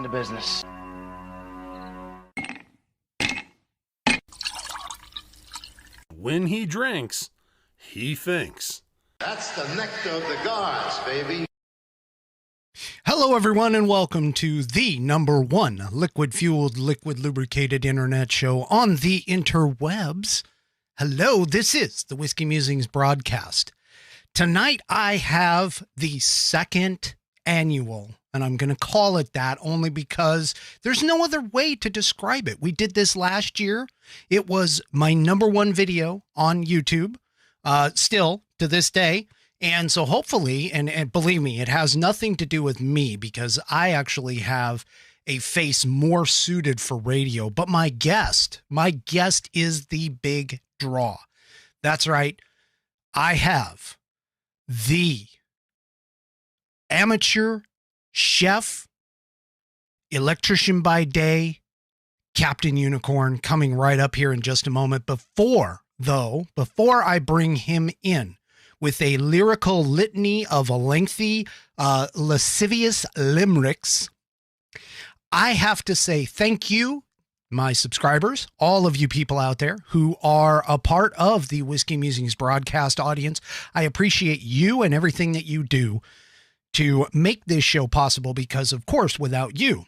down to business. When he drinks, he thinks. That's the nectar of the gods, baby. Hello, everyone, and welcome to the #1 liquid-fueled, liquid-lubricated internet show on the interwebs. Hello, this is the Whiskey Musings broadcast. Tonight, I have the second annual, and I'm going to call it that only because there's no other way to describe it. We did this last year. It was my #1 video on YouTube, still to this day. And so hopefully, and believe me, it has nothing to do with me because I actually have a face more suited for radio. But my guest is the big draw. That's right. I have the amateur chef, electrician by day, Captain Unicorn, coming right up here in just a moment. Before I bring him in with a lyrical litany of a lengthy, lascivious limericks, I have to say thank you, my subscribers, all of you people out there who are a part of the Whiskey Musings broadcast audience. I appreciate you and everything that you do to make this show possible because, of course, without you,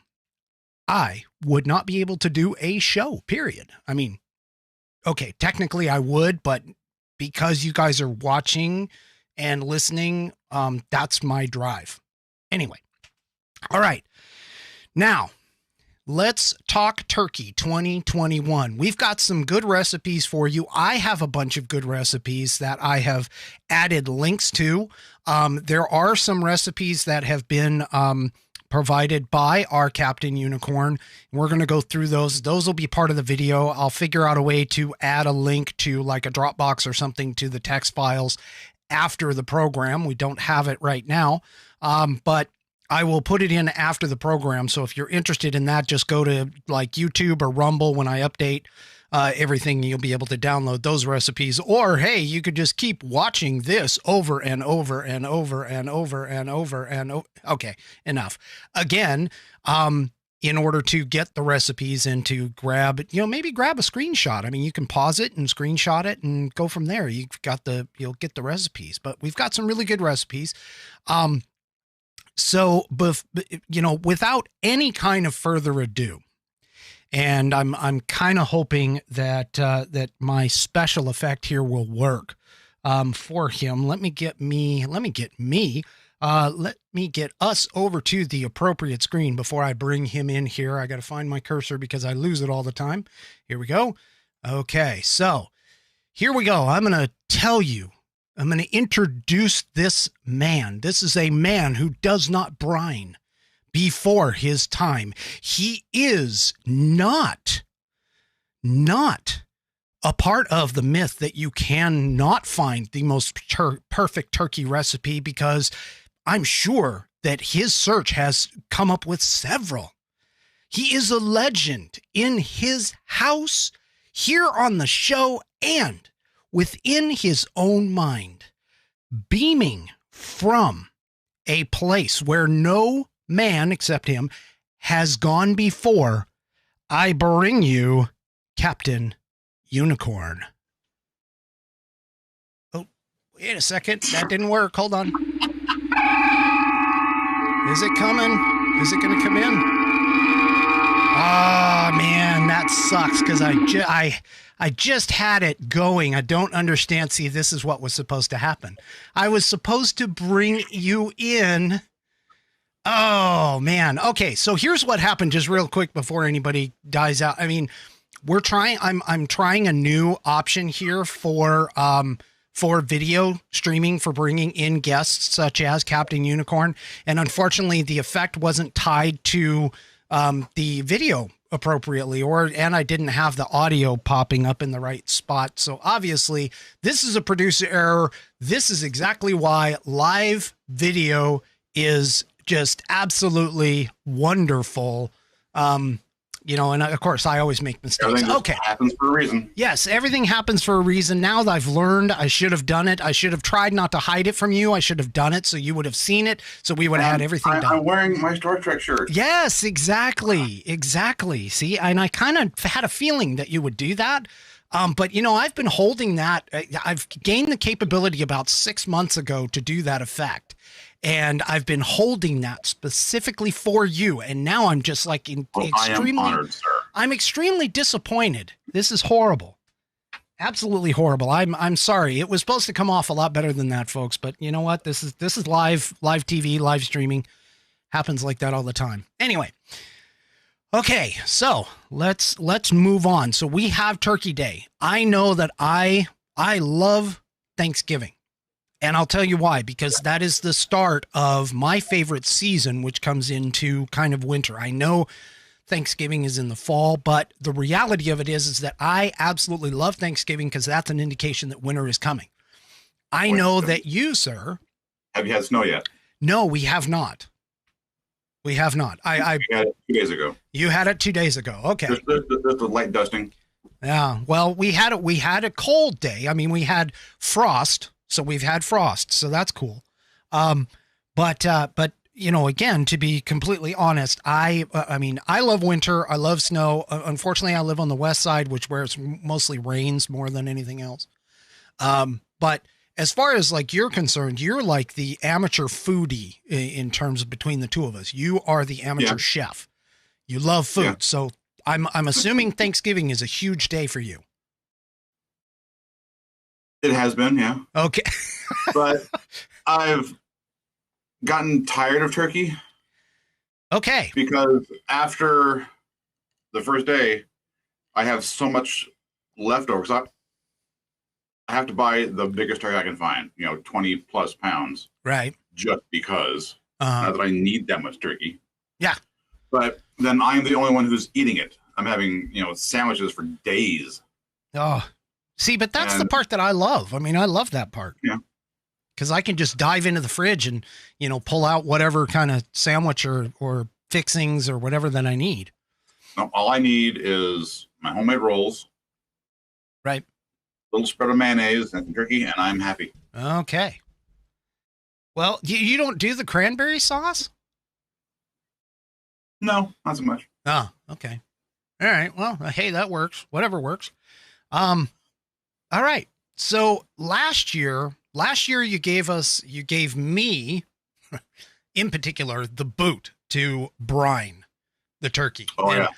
I would not be able to do a show, period. I mean, okay, technically I would, but because you guys are watching and listening, that's my drive. Anyway, all right. Now, let's talk turkey 2021. We've got some good recipes for you. I have a bunch of good recipes that I have added links to. There are some recipes that have been provided by our Captain Unicorn. We're going to go through those. Those will be part of the video. I'll figure out a way to add a link to like a Dropbox or something to the text files after the program. We don't have it right now, but I will put it in after the program. So if you're interested in that, just go to like YouTube or Rumble when I update everything. You'll be able to download those recipes. Or, hey, you could just keep watching this over and over and over and over and over and over. Okay, enough. Again, in order to get the recipes and to grab, maybe grab a screenshot. I mean, you can pause it and screenshot it and go from there. You'll get the recipes, but we've got some really good recipes. So, without any kind of further ado, and I'm kind of hoping that that my special effect here will work for him. Let me get us over to the appropriate screen before I bring him in here. I got to find my cursor because I lose it all the time. Here we go. Okay, so here we go. I'm going to introduce this man. This is a man who does not brine before his time. He is not a part of the myth that you cannot find the most perfect turkey recipe, because I'm sure that his search has come up with several. He is a legend in his house, here on the show, and within his own mind, beaming from a place where no man except him has gone before. I bring you Captain Unicorn. Oh, wait a second. That didn't work. Hold on. Is it coming? Is it going to come in? Oh, man, that sucks because I just had it going. I don't understand. See, this is what was supposed to happen. I was supposed to bring you in. Oh, man. Okay, so here's what happened just real quick before anybody dies out. I mean, I'm trying a new option here for video streaming, for bringing in guests such as Captain Unicorn. And unfortunately, the effect wasn't tied to the video appropriately, and I didn't have the audio popping up in the right spot. So obviously this is a producer error. This is exactly why live video is just absolutely wonderful. you know, and of course I always make mistakes. Everything just Okay. happens for a reason. Yes, everything happens for a reason. Now that I've learned, I should have done it. I should have tried not to hide it from you. I should have done it so you would have seen it. So we would have had everything done. I'm wearing my Star Trek shirt. Yes, exactly. Exactly. See, and I kind of had a feeling that you would do that. But, you know, I've been holding that. I've gained the capability about 6 months ago to do that effect. And I've been holding that specifically for you. And now I'm just like extremely, I am honored, sir. I'm extremely disappointed. This is horrible. Absolutely horrible. I'm sorry. It was supposed to come off a lot better than that, folks. But you know what? This is live TV, live streaming. Happens like that all the time. Anyway. Okay, so let's move on. So we have Turkey Day. I know that I love Thanksgiving. And I'll tell you why, because that is the start of my favorite season, which comes into kind of winter. I know Thanksgiving is in the fall, but the reality of it is that I absolutely love Thanksgiving because that's an indication that winter is coming. I know that you, sir. Have you had snow yet? No, we have not. We have not. We had it 2 days ago. You had it 2 days ago. Okay. Just a light dusting. Yeah. Well, we had a cold day. I mean, we had frost, so we've had frost, so that's cool. But you know, again, to be completely honest, I mean, I love winter. I love snow. Unfortunately, I live on the west side, where it mostly rains more than anything else. But as far as like you're concerned, you're like the amateur foodie in terms of between the two of us. You are the amateur chef. You love food. Yeah. So I'm assuming Thanksgiving is a huge day for you. It has been, yeah. Okay. But I've gotten tired of turkey. Okay. Because after the first day, I have so much leftover. So I have to buy the biggest turkey I can find, 20 plus pounds. Right. Just because. Not that I need that much turkey. Yeah. But then I'm the only one who's eating it. I'm having, sandwiches for days. Oh, see, but that's the part that I love. I mean, I love that part. Yeah. Because I can just dive into the fridge and, pull out whatever kind of sandwich or fixings or whatever that I need. No, all I need is my homemade rolls. Right. Little spread of mayonnaise and turkey, and I'm happy. Okay. Well, you don't do the cranberry sauce? No, not so much. Oh, okay. All right. Well, hey, that works. Whatever works. All right. So last year you gave me in particular the boot to brine the turkey. Oh, and yeah.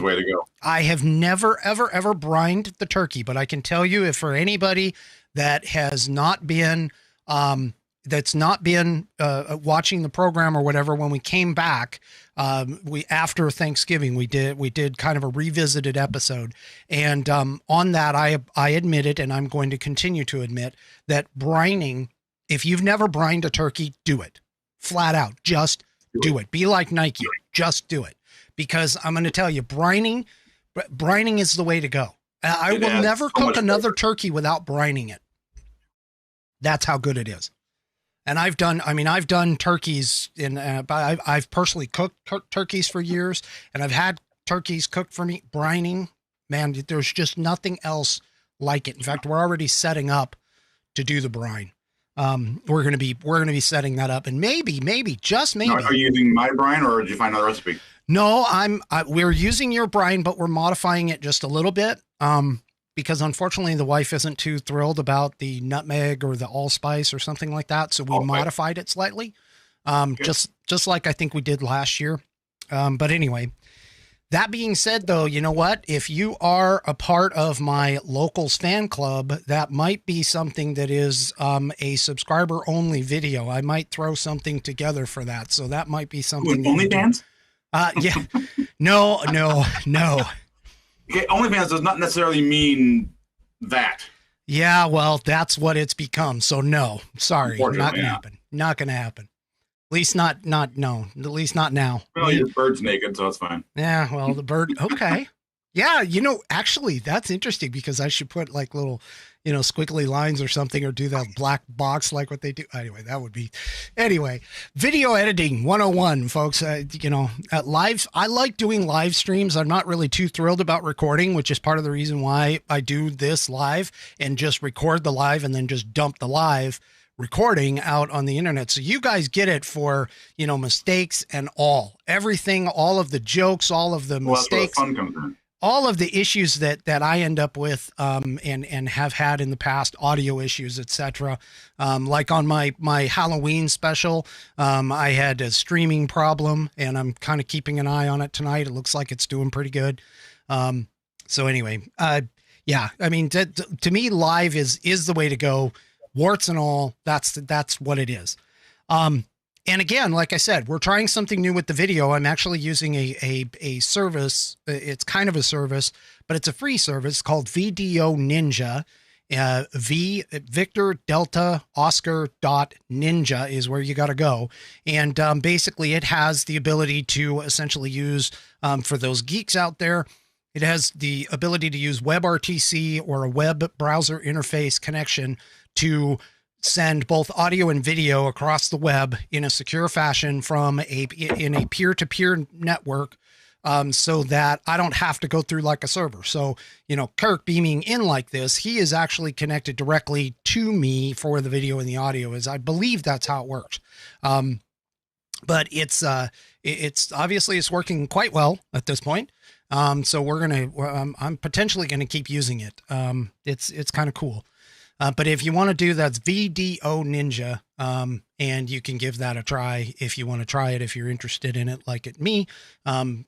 Way to go. I have never, ever brined the turkey, but I can tell you if for anybody that has not been, watching the program or whatever, when we came back, after Thanksgiving, we did kind of a revisited episode. And, on that, I admitted, and I'm going to continue to admit that brining, if you've never brined a turkey, do it flat out. Just do it. Be like Nike. Just do it. Because I'm going to tell you, brining is the way to go. I will never cook another turkey without brining it. That's how good it is. And I've done turkeys I've personally cooked turkeys for years, and I've had turkeys cooked for me. Brining, man, there's just nothing else like it. In fact, we're already setting up to do the brine. We're going to be setting that up, and maybe, just maybe. Are you using my brine, or did you find another recipe? No, we're using your brine, but we're modifying it just a little bit. Because unfortunately the wife isn't too thrilled about the nutmeg or the allspice or something like that. So we modified it slightly. Just like I think we did last year. But anyway, that being said though, you know what, if you are a part of my locals fan club, that might be something that is, a subscriber only video. I might throw something together for that. So that might be something. Only fans? Yeah, no. Okay, OnlyFans does not necessarily mean that. Yeah, well, that's what it's become. So no, sorry, not gonna happen. Not gonna happen. At least not now. Well, your bird's naked, so it's fine. Yeah, well, the bird. Okay, Yeah, actually, that's interesting because I should put like little, squiggly lines or something, or do that black box like what they do. Anyway, video editing 101, folks. At live, I like doing live streams. I'm not really too thrilled about recording, which is part of the reason why I do this live and just record the live and then just dump the live recording out on the internet. So you guys get it for, mistakes and everything, all of the jokes, all of the mistakes. That's where the fun comes in. All of the issues that I end up with, and have had in the past, audio issues, etc. Like on my Halloween special, I had a streaming problem, and I'm kind of keeping an eye on it tonight. It looks like it's doing pretty good. So anyway, yeah, I mean, to me, live is the way to go. Warts and all, that's what it is. And again, like I said, we're trying something new with the video. I'm actually using a service. It's kind of a service, but it's a free service called VDO Ninja. Victor Delta Oscar .ninja is where you got to go. And basically it has the ability to essentially use, for those geeks out there, it has the ability to use WebRTC or a web browser interface connection to send both audio and video across the web in a secure fashion in a peer-to-peer network, so that I don't have to go through like a server. So, Kirk beaming in like this, he is actually connected directly to me for the video and the audio, as I believe that's how it works. But it's obviously it's working quite well at this point. So I'm potentially going to keep using it. It's kind of cool. But if you want to do, that's VDO Ninja. And you can give that a try if you want to try it, if you're interested in it, like me.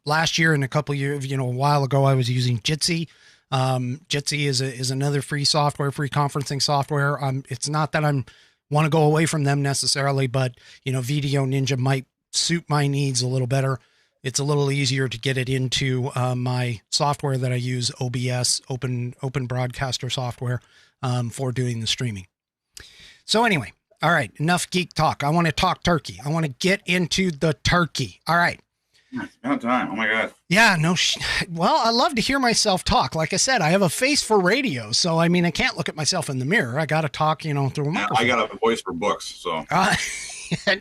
Last year and a couple years, a while ago, I was using Jitsi. Jitsi is another free conferencing software. It's not that I'm want to go away from them necessarily, but VDO Ninja might suit my needs a little better. It's a little easier to get it into my software that I use, OBS, Open Broadcaster software, for doing the streaming. So anyway, all right, enough geek talk. I want to talk turkey. I want to get into the turkey. All right. It's about time. Oh my God. Yeah, well, I love to hear myself talk. Like I said, I have a face for radio. So, I mean, I can't look at myself in the mirror. I got to talk, through a microphone. I got a voice for books, so.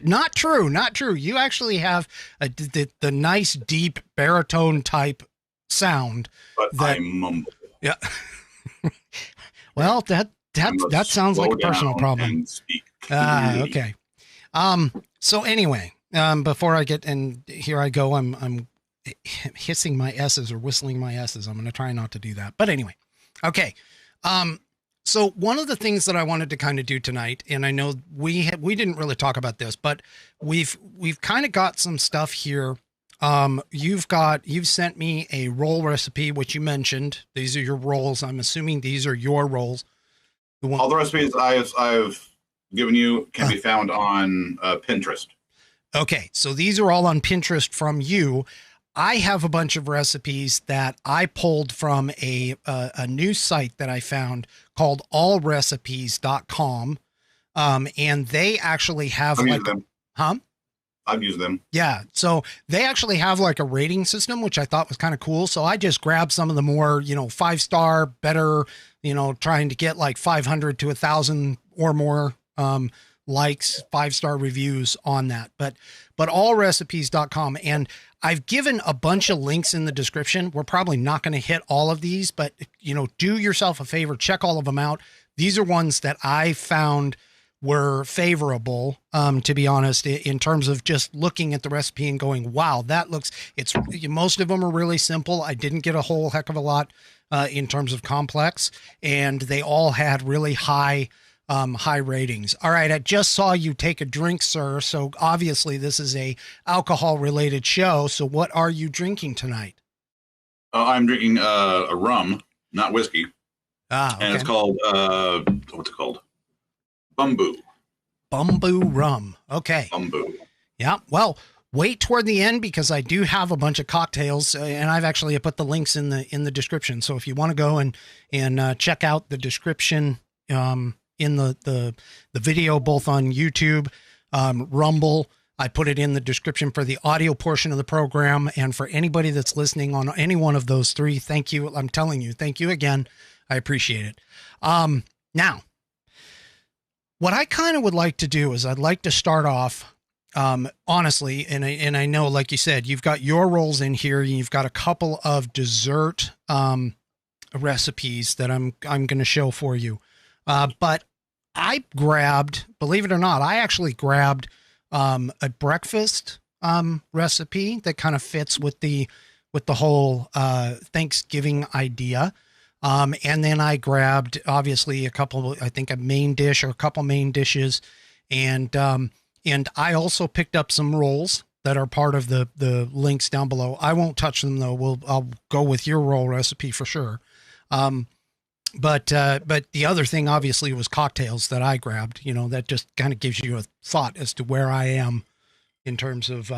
Not true. You actually have the nice, deep baritone type sound. But I mumble. Yeah. Well, that sounds like a personal problem. And speak. Okay. So anyway, before I get, and here I go, I'm hissing my S's or whistling my S's. I'm going to try not to do that. But anyway, okay. So one of the things that I wanted to kind of do tonight, and I know we didn't really talk about this, but we've kind of got some stuff here. You've sent me a roll recipe, which you mentioned. These are your rolls. I'm assuming these are your rolls. All the recipes I've given you can be found on Pinterest. Okay, so these are all on Pinterest from you. I have a bunch of recipes that I pulled from a new site that I found called allrecipes.com. And they actually have I've used them. Yeah. So they actually have like a rating system, which I thought was kind of cool. So I just grabbed some of the more, 5-star, better, trying to get like 500 to 1,000 or more likes, 5-star reviews on that. But allrecipes.com. And I've given a bunch of links in the description. We're probably not going to hit all of these, but, do yourself a favor, check all of them out. These are ones that I found were favorable, to be honest, in terms of just looking at the recipe and going, wow, most of them are really simple. I didn't get a whole heck of a lot in terms of complex, and they all had really high ratings. All right. I just saw you take a drink, sir. So obviously this is a alcohol related show. So what are you drinking tonight? I'm drinking a rum, not whiskey. Okay. And it's called, what's it called? Bumbu rum. Okay. Bumbu. Yeah. Well, wait toward the end because I do have a bunch of cocktails, and I've actually put the links in the description. So if you want to go and check out the description in the video, both on YouTube, Rumble, I put it in the description for the audio portion of the program. And for anybody that's listening on any one of those three, thank you. I'm telling you, thank you again. I appreciate it. Now, what I kind of would like to do is I'd like to start off, honestly, and I know, like you said, you've got your rolls in here. You've got a couple of dessert recipes that I'm going to show for you. But I grabbed, believe it or not, I actually grabbed a breakfast recipe that kind of fits with the whole Thanksgiving idea. And then I grabbed obviously a main dish or a couple main dishes. And I also picked up some rolls that are part of the links down below. I won't touch them though. I'll go with your roll recipe for sure. But the other thing obviously was cocktails that I grabbed, that just kind of gives you a thought as to where I am in terms of,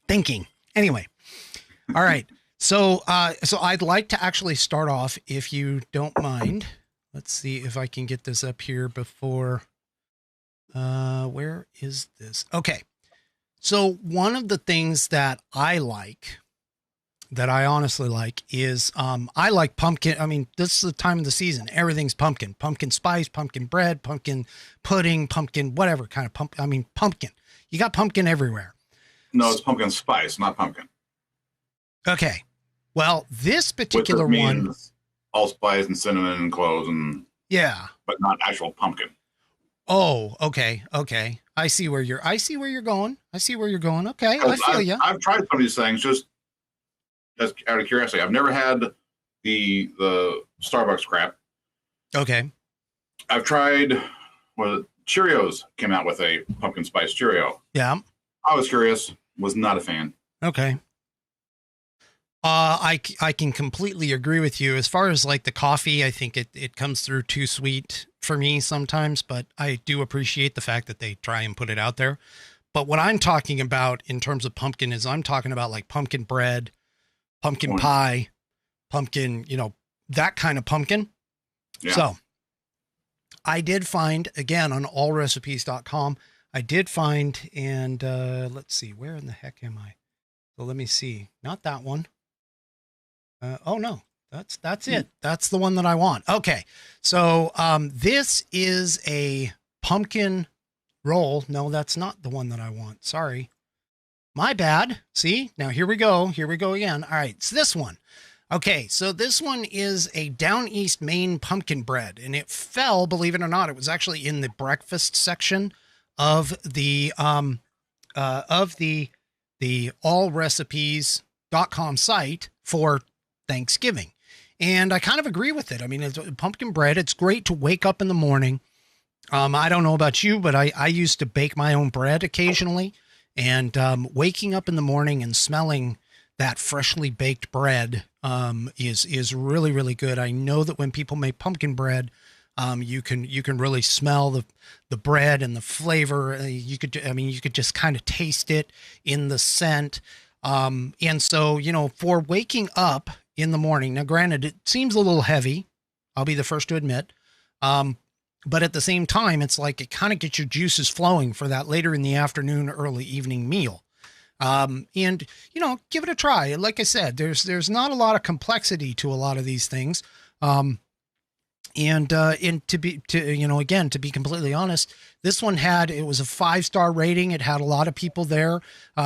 thinking. Anyway. All right. So I'd like to actually start off, if you don't mind. Let's see if I can get this up here before, where is this? Okay. So one of the things that I honestly like is, I like pumpkin. I mean, this is the time of the season. Everything's pumpkin spice, pumpkin bread, pumpkin pudding, pumpkin, whatever kind of pumpkin. You got pumpkin everywhere. No, it's pumpkin spice, not pumpkin. Okay. Well, this particular one, allspice and cinnamon and cloves yeah, but not actual pumpkin. Oh, okay. I see where you're going. Okay, I feel you. I've tried some of these things just out of curiosity. I've never had the Starbucks crap. Okay. I've tried Cheerios came out with a pumpkin spice Cheerio. Yeah. I was curious, was not a fan. Okay. I can completely agree with you. As far as like the coffee, I think it comes through too sweet for me sometimes, but I do appreciate the fact that they try and put it out there. But what I'm talking about in terms of pumpkin is I'm talking about like pumpkin bread, pumpkin pie, pumpkin, that kind of pumpkin. Yeah. So I did find, again, on allrecipes.com, and let's see, where in the heck am I? So let me see. Not that one. Oh no, that's it. That's the one that I want. Okay. So, this is a pumpkin roll. No, that's not the one that I want. Sorry. My bad. See, now here we go again. All right. It's this one. Okay. So this one is a Down East Maine pumpkin bread, and it fell, believe it or not, it was actually in the breakfast section of the allrecipes.com site for Thanksgiving. And I kind of agree with it. I mean, it's pumpkin bread. It's great to wake up in the morning. I don't know about you, but I used to bake my own bread occasionally, and waking up in the morning and smelling that freshly baked bread is really, really good. I know that when people make pumpkin bread, you can really smell the bread and the flavor. You could just kind of taste it in the scent. And so, for waking up in the morning, now granted, it seems a little heavy. I'll be the first to admit. But at the same time, it's like it kind of gets your juices flowing for that later in the afternoon, early evening meal. And give it a try. Like I said, there's not a lot of complexity to a lot of these things. And to be completely honest, this one it was a 5-star rating. It had a lot of people there.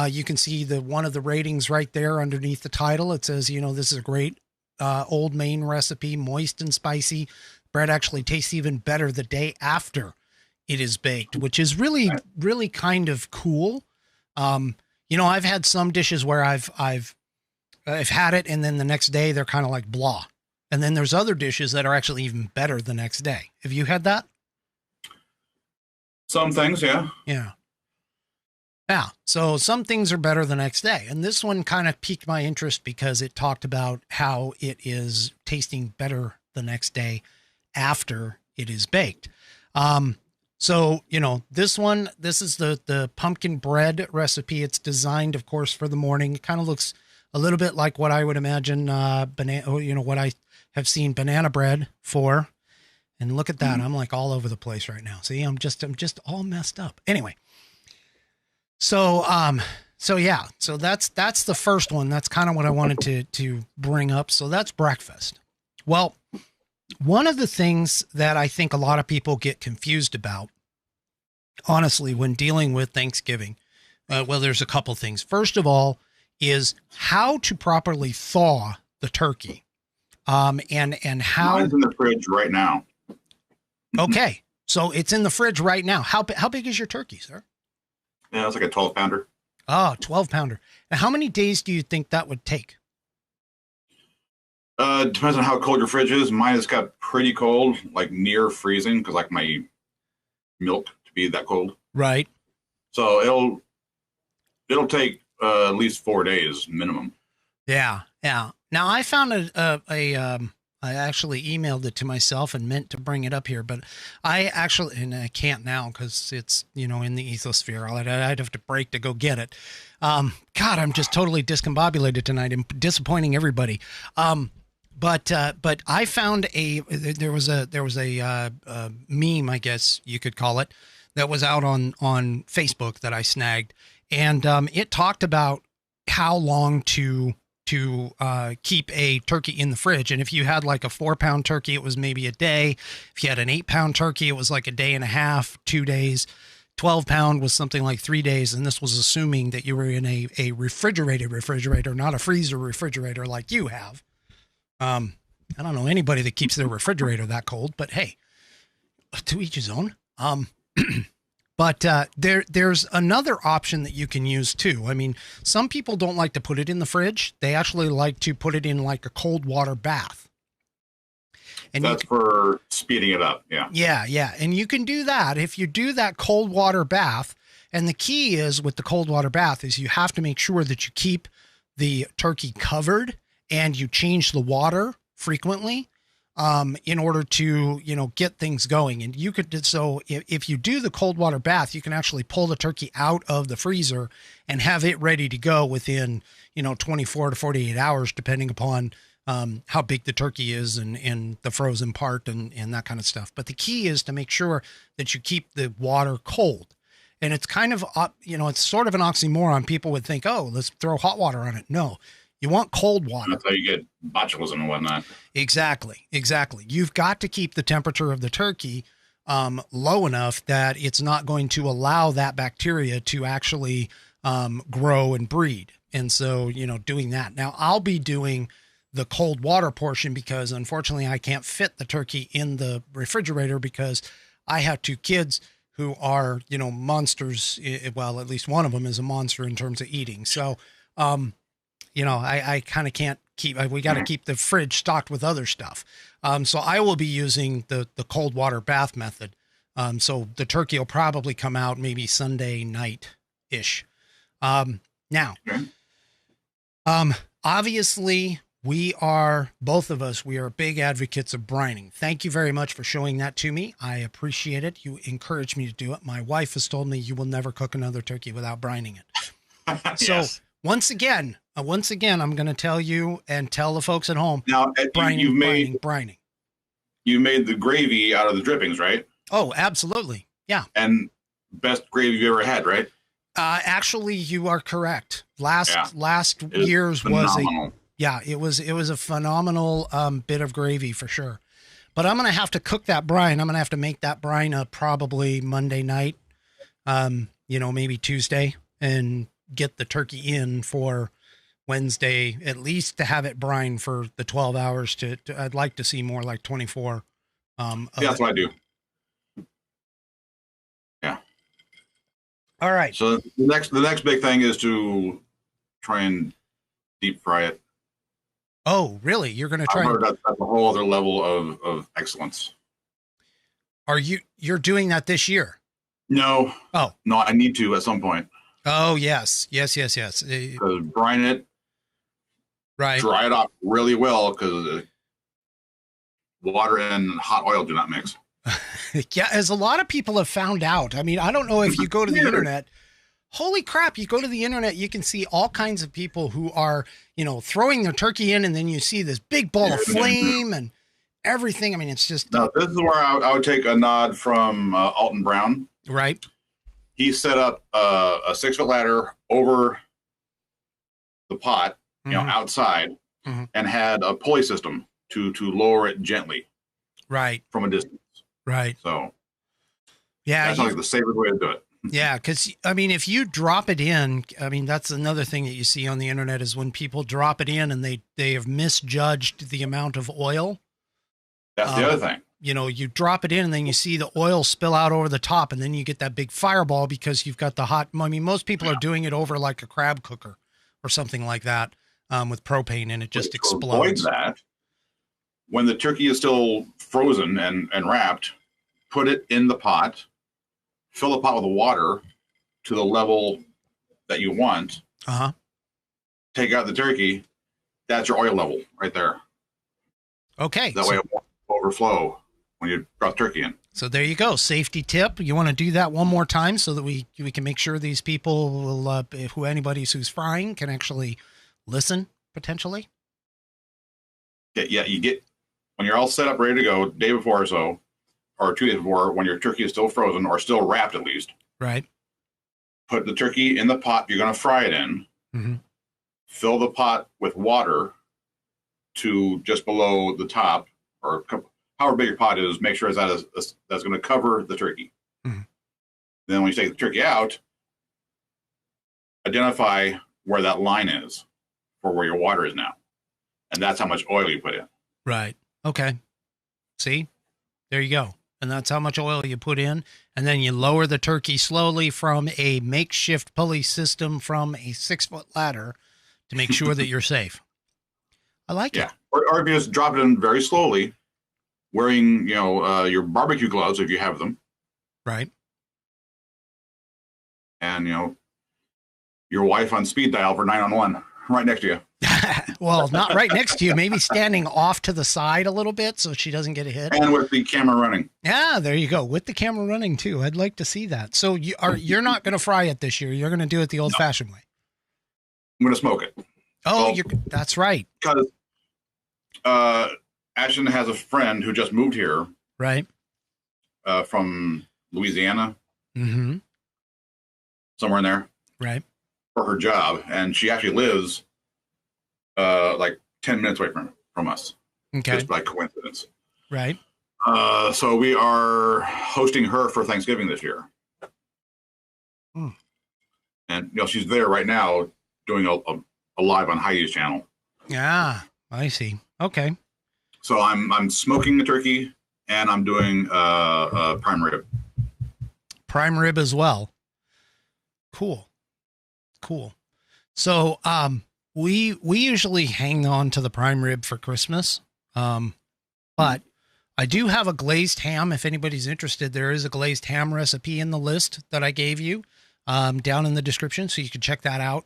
You can see one of the ratings right there underneath the title. It says, this is a great, Old Maine recipe, moist and spicy. Bread actually tastes even better the day after it is baked, which is really, really kind of cool. I've had some dishes where I've had it, and then the next day they're kind of like blah. And then there's other dishes that are actually even better the next day. Have you had that? Some things, yeah. Yeah. Yeah. So some things are better the next day. And this one kind of piqued my interest because it talked about how it is tasting better the next day after it is baked. So, this is the pumpkin bread recipe. It's designed, of course, for the morning. It kind of looks a little bit like what I would imagine, what I have seen banana bread for. And look at that. I'm like all over the place right now. See, I'm just all messed up. Anyway. So yeah, so that's the first one. That's kind of what I wanted to bring up. So that's breakfast. Well, one of the things that I think a lot of people get confused about, honestly, when dealing with Thanksgiving, well, there's a couple things. First of all, is how to properly thaw the turkey. And how. Mine's in the fridge right now. Okay. So it's in the fridge right now. How big is your turkey, sir? Yeah, it's like a 12-pounder. Oh, 12-pounder. Now, how many days do you think that would take? Depends on how cold your fridge is. Mine has got pretty cold, like near freezing, because like my milk to be that cold. Right. So it'll take at least 4 days minimum. Yeah. Yeah. Now I found I actually emailed it to myself and meant to bring it up here, but and I can't now because it's, in the ethosphere. I'd have to break to go get it. God, I'm just totally discombobulated tonight and disappointing everybody. But I found there was a meme, I guess you could call it, that was out on Facebook that I snagged. And, it talked about how long to keep a turkey in the fridge. And if you had like a 4-pound turkey, it was maybe a day. If you had an 8-pound turkey, it was like a day and a half, 2 days. 12-pound was something like 3 days. And this was assuming that you were in a refrigerator, not a freezer refrigerator like you have. I don't know anybody that keeps their refrigerator that cold, but hey, to each his own. But there's another option that you can use too. I mean, some people don't like to put it in the fridge. They actually like to put it in like a cold water bath. And that's for speeding it up. Yeah. Yeah. Yeah. And you can do that if you do that cold water bath. And the key is with the cold water bath is you have to make sure that you keep the turkey covered and you change the water frequently. In order to, get things going. And you could, so if you do the cold water bath, you can actually pull the turkey out of the freezer and have it ready to go within, 24 to 48 hours, depending upon, how big the turkey is and the frozen part and that kind of stuff. But the key is to make sure that you keep the water cold. And it's kind of, it's sort of an oxymoron. People would think, oh, let's throw hot water on it. No. You want cold water. That's how you get botulism and whatnot. Exactly. You've got to keep the temperature of the turkey low enough that it's not going to allow that bacteria to actually grow and breed. And so, doing that. Now, I'll be doing the cold water portion because, unfortunately, I can't fit the turkey in the refrigerator because I have 2 kids who are, monsters. Well, at least one of them is a monster in terms of eating. So, I kind of can't we got to keep the fridge stocked with other stuff. So I will be using the cold water bath method. So the turkey will probably come out maybe Sunday night ish. Now, obviously both of us, we are big advocates of brining. Thank you very much for showing that to me. I appreciate it. You encouraged me to do it. My wife has told me you will never cook another turkey without brining it. So yes. Once again, I'm going to tell you and tell the folks at home. Now, brining. You made the gravy out of the drippings, right? Oh, absolutely. Yeah. And best gravy you ever had, right? Actually, you are correct. Last year's phenomenal. it was a phenomenal bit of gravy for sure. But I'm going to have to cook that brine. I'm going to have to make that brine up probably Monday night, maybe Tuesday, and get the turkey in for Wednesday, at least to have it brine for the 12 hours I'd like to see more like 24. That's what I do. Yeah. All right. So the next big thing is to try and deep fry it. Oh, really? You're going to try? I've heard that's a whole other level of excellence. You're doing that this year? No. Oh. No, I need to at some point. Oh, yes. Because brine it, right? Dry it off really well because water and hot oil do not mix. Yeah, as a lot of people have found out. I mean, I don't know if you go to the internet. Holy crap, you go to the internet, you can see all kinds of people who are, throwing their turkey in and then you see this big ball of flame and everything. I mean, it's just Now, this is where I would take a nod from Alton Brown. right. He set up a 6-foot ladder over the pot, outside, and had a pulley system to lower it gently Right. from a distance. Right. So Yeah. that's like the safest way to do it. Yeah, because I mean, if you drop it in, I mean, that's another thing that you see on the internet is when people drop it in and they have misjudged the amount of oil. That's the other thing. You know, you drop it in and then you see the oil spill out over the top, and then you get that big fireball because you've got the hot. I mean, most people are doing it over like a crab cooker or something like that with propane, and it just explodes. To avoid that, when the turkey is still frozen and wrapped, put it in the pot. Fill the pot with water to the level that you want. Take out the turkey. That's your oil level right there. Okay. That way it won't overflow when you drop turkey in. So there you go. Safety tip. You want to do that one more time so that we can make sure these people will, anybody who's frying can actually listen potentially. Yeah. You get, when you're all set up, ready to go, day before or so, or 2 days before, when your turkey is still frozen or still wrapped at least. Right. Put the turkey in the pot you're going to fry it in. Fill the pot with water to just below the top, or however big your pot is. Make sure that's going to cover the turkey. Then when you take the turkey out, identify where that line is for where your water is now. And that's how much oil you put in. Right. Okay. See? There you go. And that's how much oil you put in. And then you lower the turkey slowly from a makeshift pulley system from a 6-foot ladder to make sure that you're safe. I like it. Or if you just drop it in very slowly, wearing, your barbecue gloves if you have them. Right. And, your wife on speed dial for 911 right next to you. Well, not right next to you, maybe standing off to the side a little bit so she doesn't get a hit. And with the camera running. Yeah, there you go. With the camera running too. I'd like to see that. So you're not going to fry it this year. You're going to do it the old fashioned way. I'm going to smoke it. Oh, that's right. Because Ashton has a friend who just moved here. Right. From Louisiana. Somewhere in there. Right. For her job. And she actually lives like 10 minutes away from us. Okay. Just by coincidence. Right. So we are hosting her for Thanksgiving this year. And she's there right now doing a live on Heidi's channel. Yeah, I see. Okay. So I'm smoking the turkey and I'm doing prime rib. Prime rib as well. Cool. So we usually hang on to the prime rib for Christmas. But I do have a glazed ham. If anybody's interested, there is a glazed ham recipe in the list that I gave you down in the description, so you can check that out.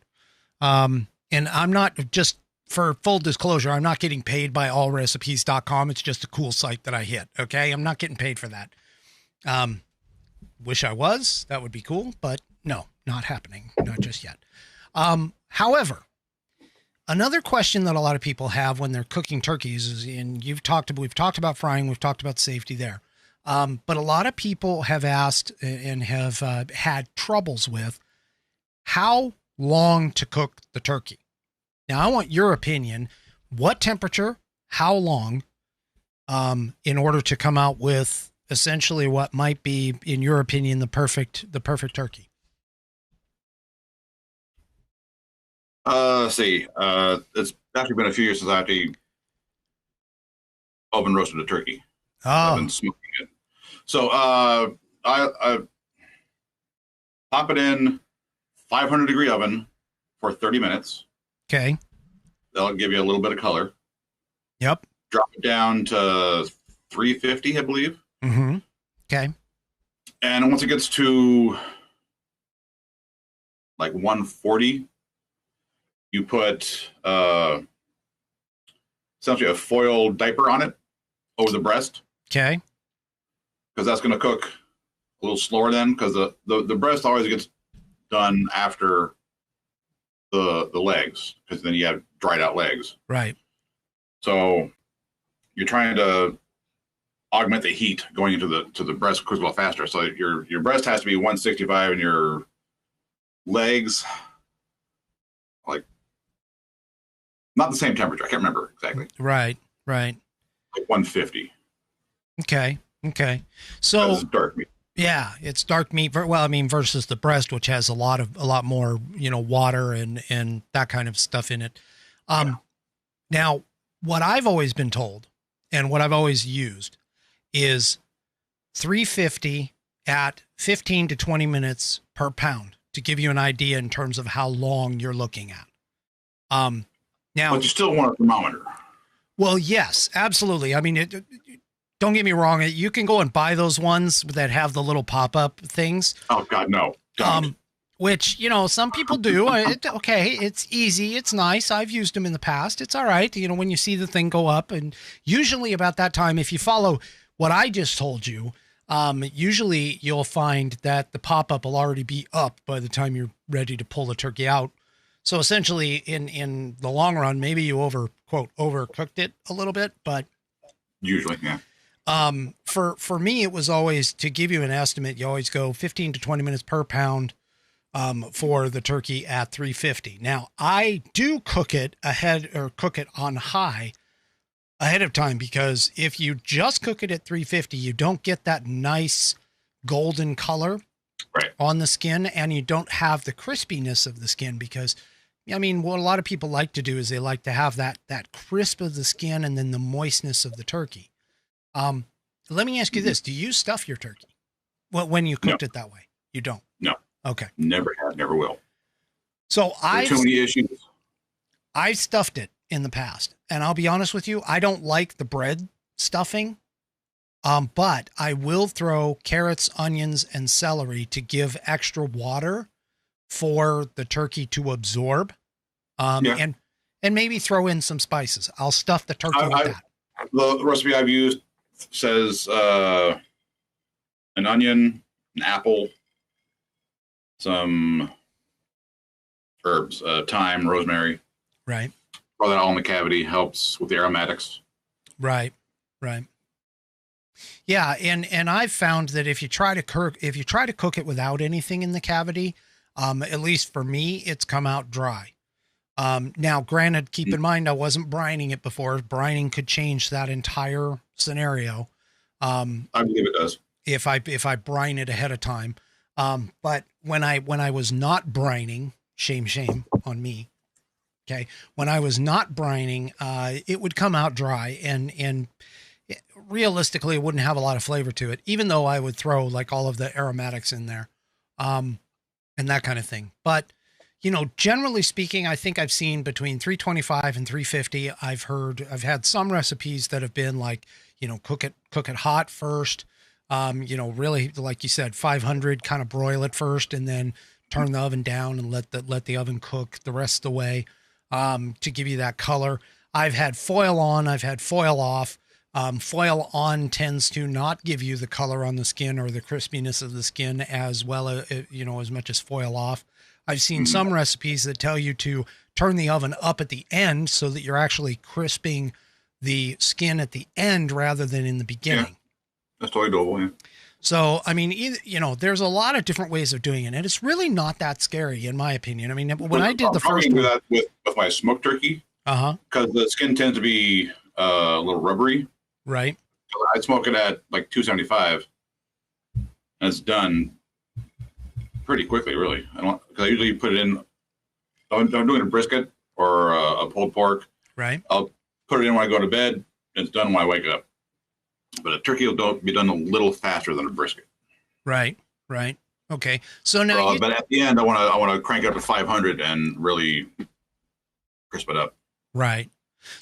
And I'm not, just for full disclosure, I'm not getting paid by allrecipes.com. It's just a cool site that I hit. Okay. I'm not getting paid for that. Wish I was, that would be cool, but no, not happening. Not just yet. However, another question that a lot of people have when they're cooking turkeys is, and we've talked about frying, we've talked about safety there. But a lot of people have asked and have had troubles with how long to cook the turkey. Now, I want your opinion. What temperature, how long, in order to come out with essentially what might be, in your opinion, the perfect turkey? Let's see. It's actually been a few years since I actually oven roasted a turkey. I've been smoking it. So I pop it in 500-degree oven for 30 minutes. Okay. That'll give you a little bit of color. Yep. Drop it down to 350, I believe. Okay. And once it gets to like 140, you put essentially a foil diaper on it over the breast. Okay. Because that's going to cook a little slower then, because the breast always gets done after the legs, because then you have dried out legs. Right. So you're trying to augment the heat going into the breast cooks a little faster. So your breast has to be 165 and your legs like not the same temperature. I can't remember exactly. Right. Like 150. Okay. So it's dark meat. Yeah, it's dark meat. Well, I mean, versus the breast, which has a lot more, water and that kind of stuff in it. Now, what I've always been told and what I've always used is 350 at 15 to 20 minutes per pound to give you an idea in terms of how long you're looking at. Now, but you still want a thermometer. Well, yes, absolutely. I mean, don't get me wrong. You can go and buy those ones that have the little pop-up things. Oh God, no. Don't. Which, some people do. Okay, it's easy. It's nice. I've used them in the past. It's all right. When you see the thing go up, and usually about that time, if you follow what I just told you, usually you'll find that the pop-up will already be up by the time you're ready to pull the turkey out. So essentially in the long run, maybe you overcooked it a little bit, but usually, yeah. For me, it was always, to give you an estimate, you always go 15 to 20 minutes per pound for the turkey at 350. Now, I do cook it on high ahead of time, because if you just cook it at 350, you don't get that nice golden color on the skin, and you don't have the crispiness of the skin, because I mean, what a lot of people like to do is they like to have that crisp of the skin and then the moistness of the turkey. Let me ask you this. Do you stuff your turkey when you cooked it that way? You don't? No. Okay. Never have, never will. So too many issues. I've stuffed it in the past, and I'll be honest with you, I don't like the bread stuffing. But I will throw carrots, onions, and celery to give extra water for the turkey to absorb. And maybe throw in some spices. I'll stuff the turkey with that. The recipe I've used says an onion, an apple, some herbs, thyme, rosemary. Right. Throw that all in the cavity. Helps with the aromatics. Right. Yeah, and I've found that if you try to cook it without anything in the cavity, at least for me, it's come out dry. Now, granted, keep in mind, I wasn't brining it before. Brining could change that entire scenario. I believe it does. If I brine it ahead of time. But when I was not brining, shame on me. Okay. When I was not brining, it would come out dry, and realistically, it wouldn't have a lot of flavor to it, even though I would throw like all of the aromatics in there, and that kind of thing. But, generally speaking, I think I've seen between 325 and 350. I've had some recipes that have been like, cook it hot first. Really, like you said, 500, kind of broil it first, and then turn the oven down and let the oven cook the rest of the way, to give you that color. I've had foil on, I've had foil off. Foil on tends to not give you the color on the skin or the crispiness of the skin as well, as much as foil off. I've seen some recipes that tell you to turn the oven up at the end so that you're actually crisping the skin at the end rather than in the beginning. Yeah, that's totally doable. Yeah. So, I mean, there's a lot of different ways of doing it, and it's really not that scary, in my opinion. I mean, when I did the first one, do that with my smoked turkey, because the skin tends to be a little rubbery. Right. I'd smoke it at like 275, and it's done pretty quickly, really. Because I usually put it in. I'm doing a brisket or a pulled pork. Right. I'll put it in when I go to bed, and it's done when I wake up. But a turkey will be done a little faster than a brisket. Right. Okay. So now, but at the end, I want to crank it up to 500 and really crisp it up. Right.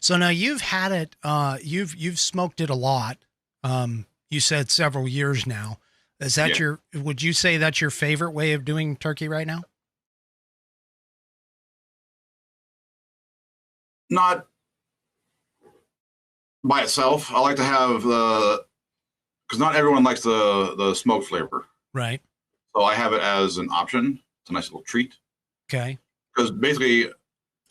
So now you've had it, you've smoked it a lot. You said several years now. Is that would you say that's your favorite way of doing turkey right now? Not by itself. I like to have because not everyone likes the smoke flavor. Right. So I have it as an option. It's a nice little treat. Okay. Because basically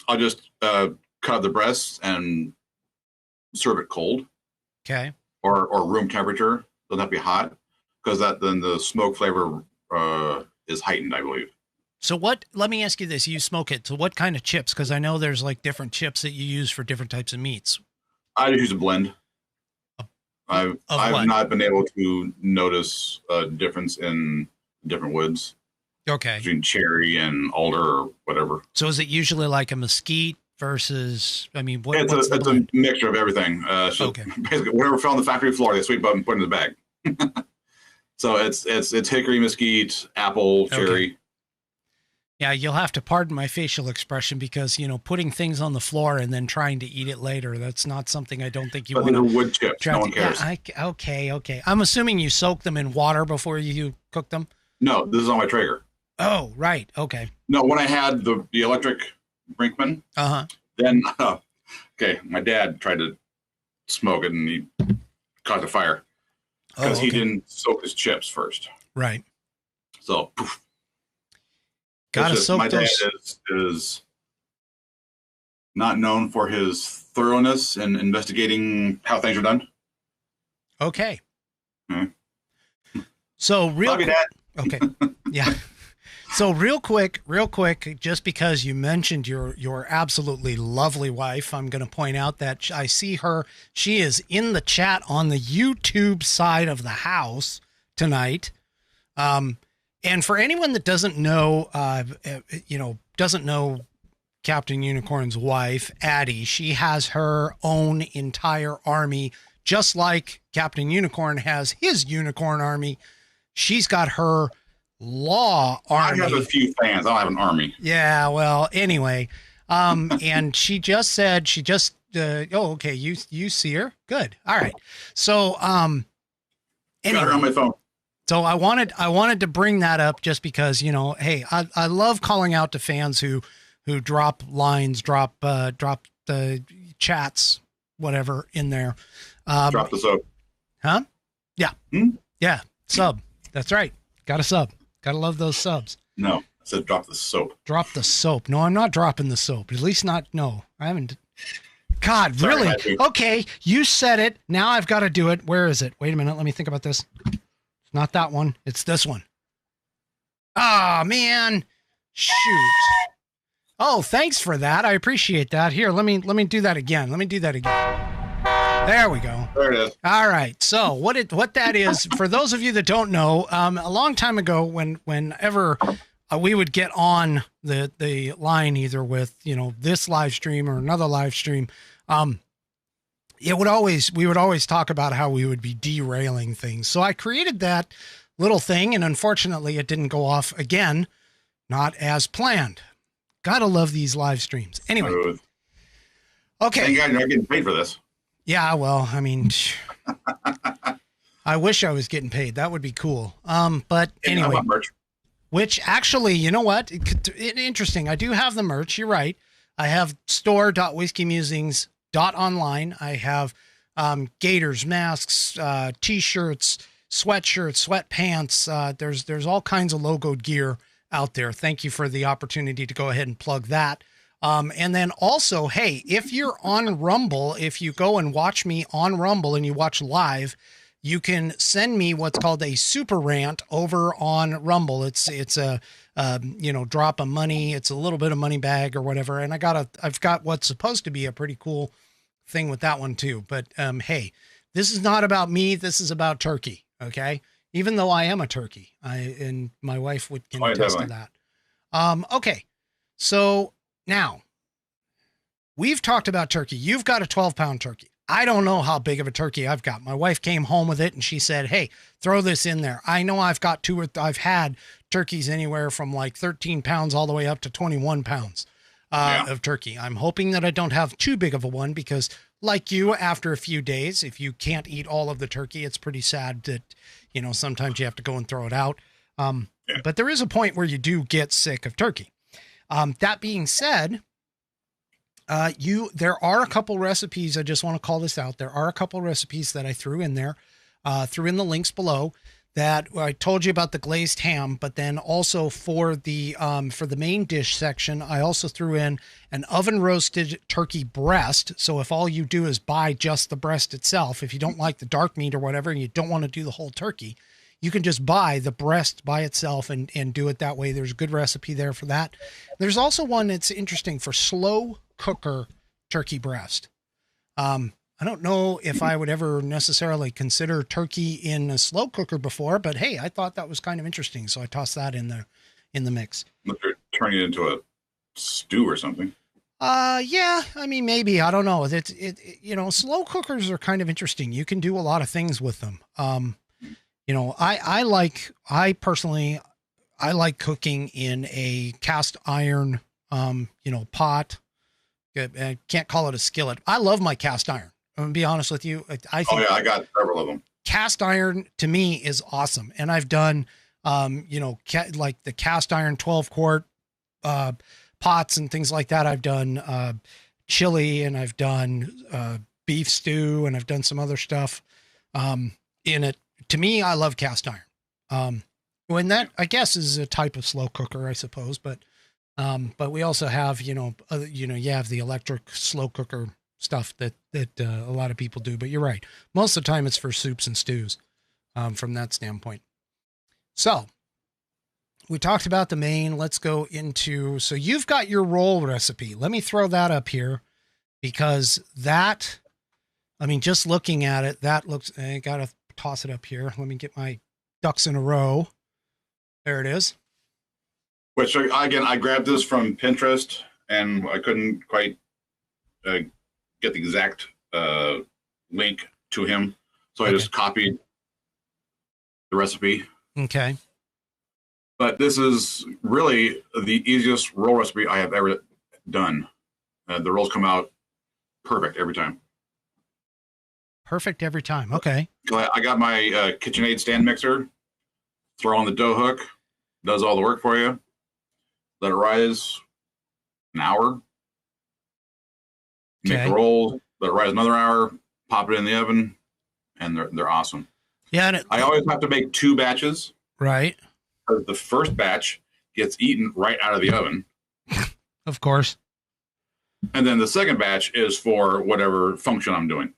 I'll just cut the breasts and serve it cold. Okay. or room temperature. Doesn't have to be hot, because then the smoke flavor is heightened, I believe. So let me ask you this. You smoke it. So what kind of chips? Because I know there's like different chips that you use for different types of meats. I just use a blend. I've not been able to notice a difference in different woods. Okay. Between cherry and alder or whatever. So is it usually like a mesquite versus, I mean, it's a mixture of everything. So okay. Basically, whatever fell on the factory floor, they sweep up and put in the bag. So it's hickory, mesquite, apple, cherry. Okay. Yeah, you'll have to pardon my facial expression because, putting things on the floor and then trying to eat it later, that's not something I don't think you want to. These are wood chips. No one cares. Yeah, okay. I'm assuming you soak them in water before you cook them? No, this is on my Traeger. Oh, right. Okay. No, when I had the electric Brinkman, then, my dad tried to smoke it and he caught the fire because he didn't soak his chips first. Right. So, poof. Gotta soak my those. dad is not known for his thoroughness in investigating how things are done. Okay. Mm-hmm. So Love you, Dad. Okay. Yeah. So real quick, just because you mentioned your absolutely lovely wife, I'm going to point out that I see her. She is in the chat on the YouTube side of the house tonight. And for anyone that doesn't know, doesn't know Captain Unicorn's wife, Addie, she has her own entire army, just like Captain Unicorn has his unicorn army. She's got her law army. I have a few fans. I don't have an army. Yeah, well, anyway. And she just said, okay, you see her? Good. All right. So, anyway. Got her on my phone. So I wanted to bring that up just because, hey, I love calling out to fans who drop lines, drop the chats, whatever in there. Drop the soap. Huh? Yeah. Yeah. Sub. That's right. Got a sub. Gotta love those subs. No, I said drop the soap. Drop the soap. No, I'm not dropping the soap. At least not. No, I haven't. God, Sorry, really? Okay. You said it. Now I've got to do it. Where is it? Wait a minute. Let me think about this. It's not that one. It's this one. Ah, man. Shoot. Oh, thanks for that. I appreciate that. Here, let me do that again. There we go. There it is. All right. So what that is, for those of you that don't know, a long time ago, whenever we would get on the line, either with this live stream or another live stream, we would always talk about how we would be derailing things. So I created that little thing, and unfortunately, it didn't go off again, not as planned. Gotta love these live streams. Anyway. Okay. Thank God you're not getting paid for this. Yeah, well, I mean, I wish I was getting paid. That would be cool. But anyway, which actually, you know what? Interesting. I do have the merch. You're right. I have store.whiskeymusings.online. I have gaiters, masks, t-shirts, sweatshirts, sweatpants. There's all kinds of logoed gear out there. Thank you for the opportunity to go ahead and plug that. And then also, hey, if you're on Rumble, if you go and watch me on Rumble and you watch live, you can send me what's called a super rant over on Rumble. It's a drop of money. It's a little bit of money bag or whatever. And I've got what's supposed to be a pretty cool thing with that one too. But hey, this is not about me. This is about turkey. Okay. Even though I am a turkey, and my wife can attest to that. Okay. So now we've talked about turkey. You've got a 12-pound turkey. I don't know how big of a turkey I've got. My wife came home with it and she said, hey, throw this in there. I know I've had turkeys anywhere from like 13 pounds all the way up to 21 pounds of turkey. I'm hoping that I don't have too big of a one because like you, after a few days, if you can't eat all of the turkey, it's pretty sad that, sometimes you have to go and throw it out. But there is a point where you do get sick of turkey. That being said, there are a couple recipes. I just want to call this out. There are a couple recipes that I threw in there, threw in the links below that I told you about the glazed ham, but then also for the main dish section, I also threw in an oven roasted turkey breast. So if all you do is buy just the breast itself, if you don't like the dark meat or whatever, and you don't want to do the whole turkey, you can just buy the breast by itself and do it that way. There's a good recipe there for that. There's also one that's interesting for slow cooker turkey breast. I don't know if I would ever necessarily consider turkey in a slow cooker before, but hey, I thought that was kind of interesting. So I tossed that in the mix. They're turning it into a stew or something. Yeah, I mean, maybe, I don't know. Slow cookers are kind of interesting. You can do a lot of things with them. I personally like cooking in a cast iron, pot. I can't call it a skillet. I love my cast iron. I'm gonna be honest with you. I think I got several of them. Cast iron to me is awesome. And I've done, like the cast iron 12 quart, pots and things like that. I've done, chili, and I've done, beef stew, and I've done some other stuff, in it. To me, I love cast iron. When that, I guess, is a type of slow cooker, I suppose, but we also have, you have the electric slow cooker stuff that a lot of people do, but you're right. Most of the time it's for soups and stews, from that standpoint. So we talked about the main. Let's go into, so you've got your roll recipe. Let me throw that up here because just looking at it, that looks, I got to toss it up here. Let me get my ducks in a row. There it is. Which, again, I grabbed this from Pinterest and I couldn't quite get the exact link to him. So I just copied the recipe. Okay. But this is really the easiest roll recipe I have ever done. The rolls come out perfect every time. Perfect every time. Okay. I got my KitchenAid stand mixer. Throw on the dough hook. Does all the work for you. Let it rise an hour. Make the rolls. Let it rise another hour. Pop it in the oven, and they're awesome. Yeah. And I always have to make 2 batches. Right. Because the first batch gets eaten right out of the oven. Of course. And then the second batch is for whatever function I'm doing.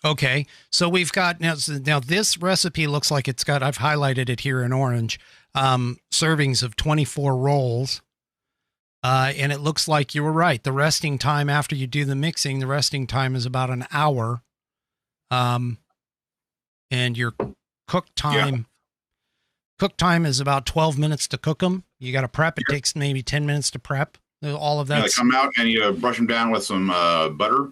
Okay. So we've got now this recipe looks like it's got, I've highlighted it here in orange, servings of 24 rolls. And it looks like you were right. The resting time after you do the mixing, the resting time is about an hour. And your cook time is about 12 minutes to cook them. You got to prep. It takes maybe 10 minutes to prep. All of that. They come out and you brush them down with some butter.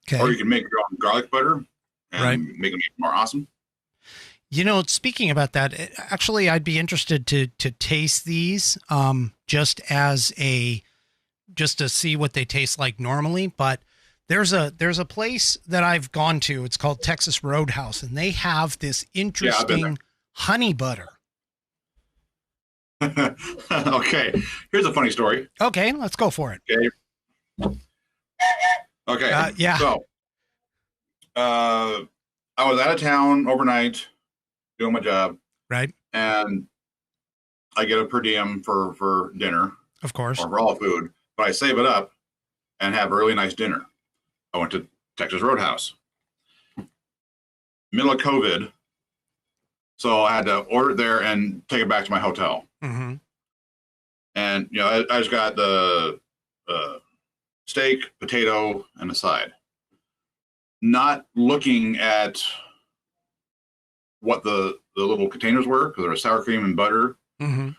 Okay. Or you can make your own garlic butter and make them even more awesome. Speaking about that, actually, I'd be interested to taste these, just to see what they taste like normally. But there's a place that I've gone to. It's called Texas Roadhouse, and they have this interesting honey butter. Okay. Here's a funny story. Okay, let's go for it. Okay. Yeah. So, I was out of town overnight doing my job. Right. And I get a per diem for dinner. Of course. Or for all food. But I save it up and have a really nice dinner. I went to Texas Roadhouse. Middle of COVID. So I had to order it there and take it back to my hotel. Mm-hmm. And, I just got the steak, potato, and a side. Not looking at what the little containers were, because there was sour cream and butter. Mm-hmm.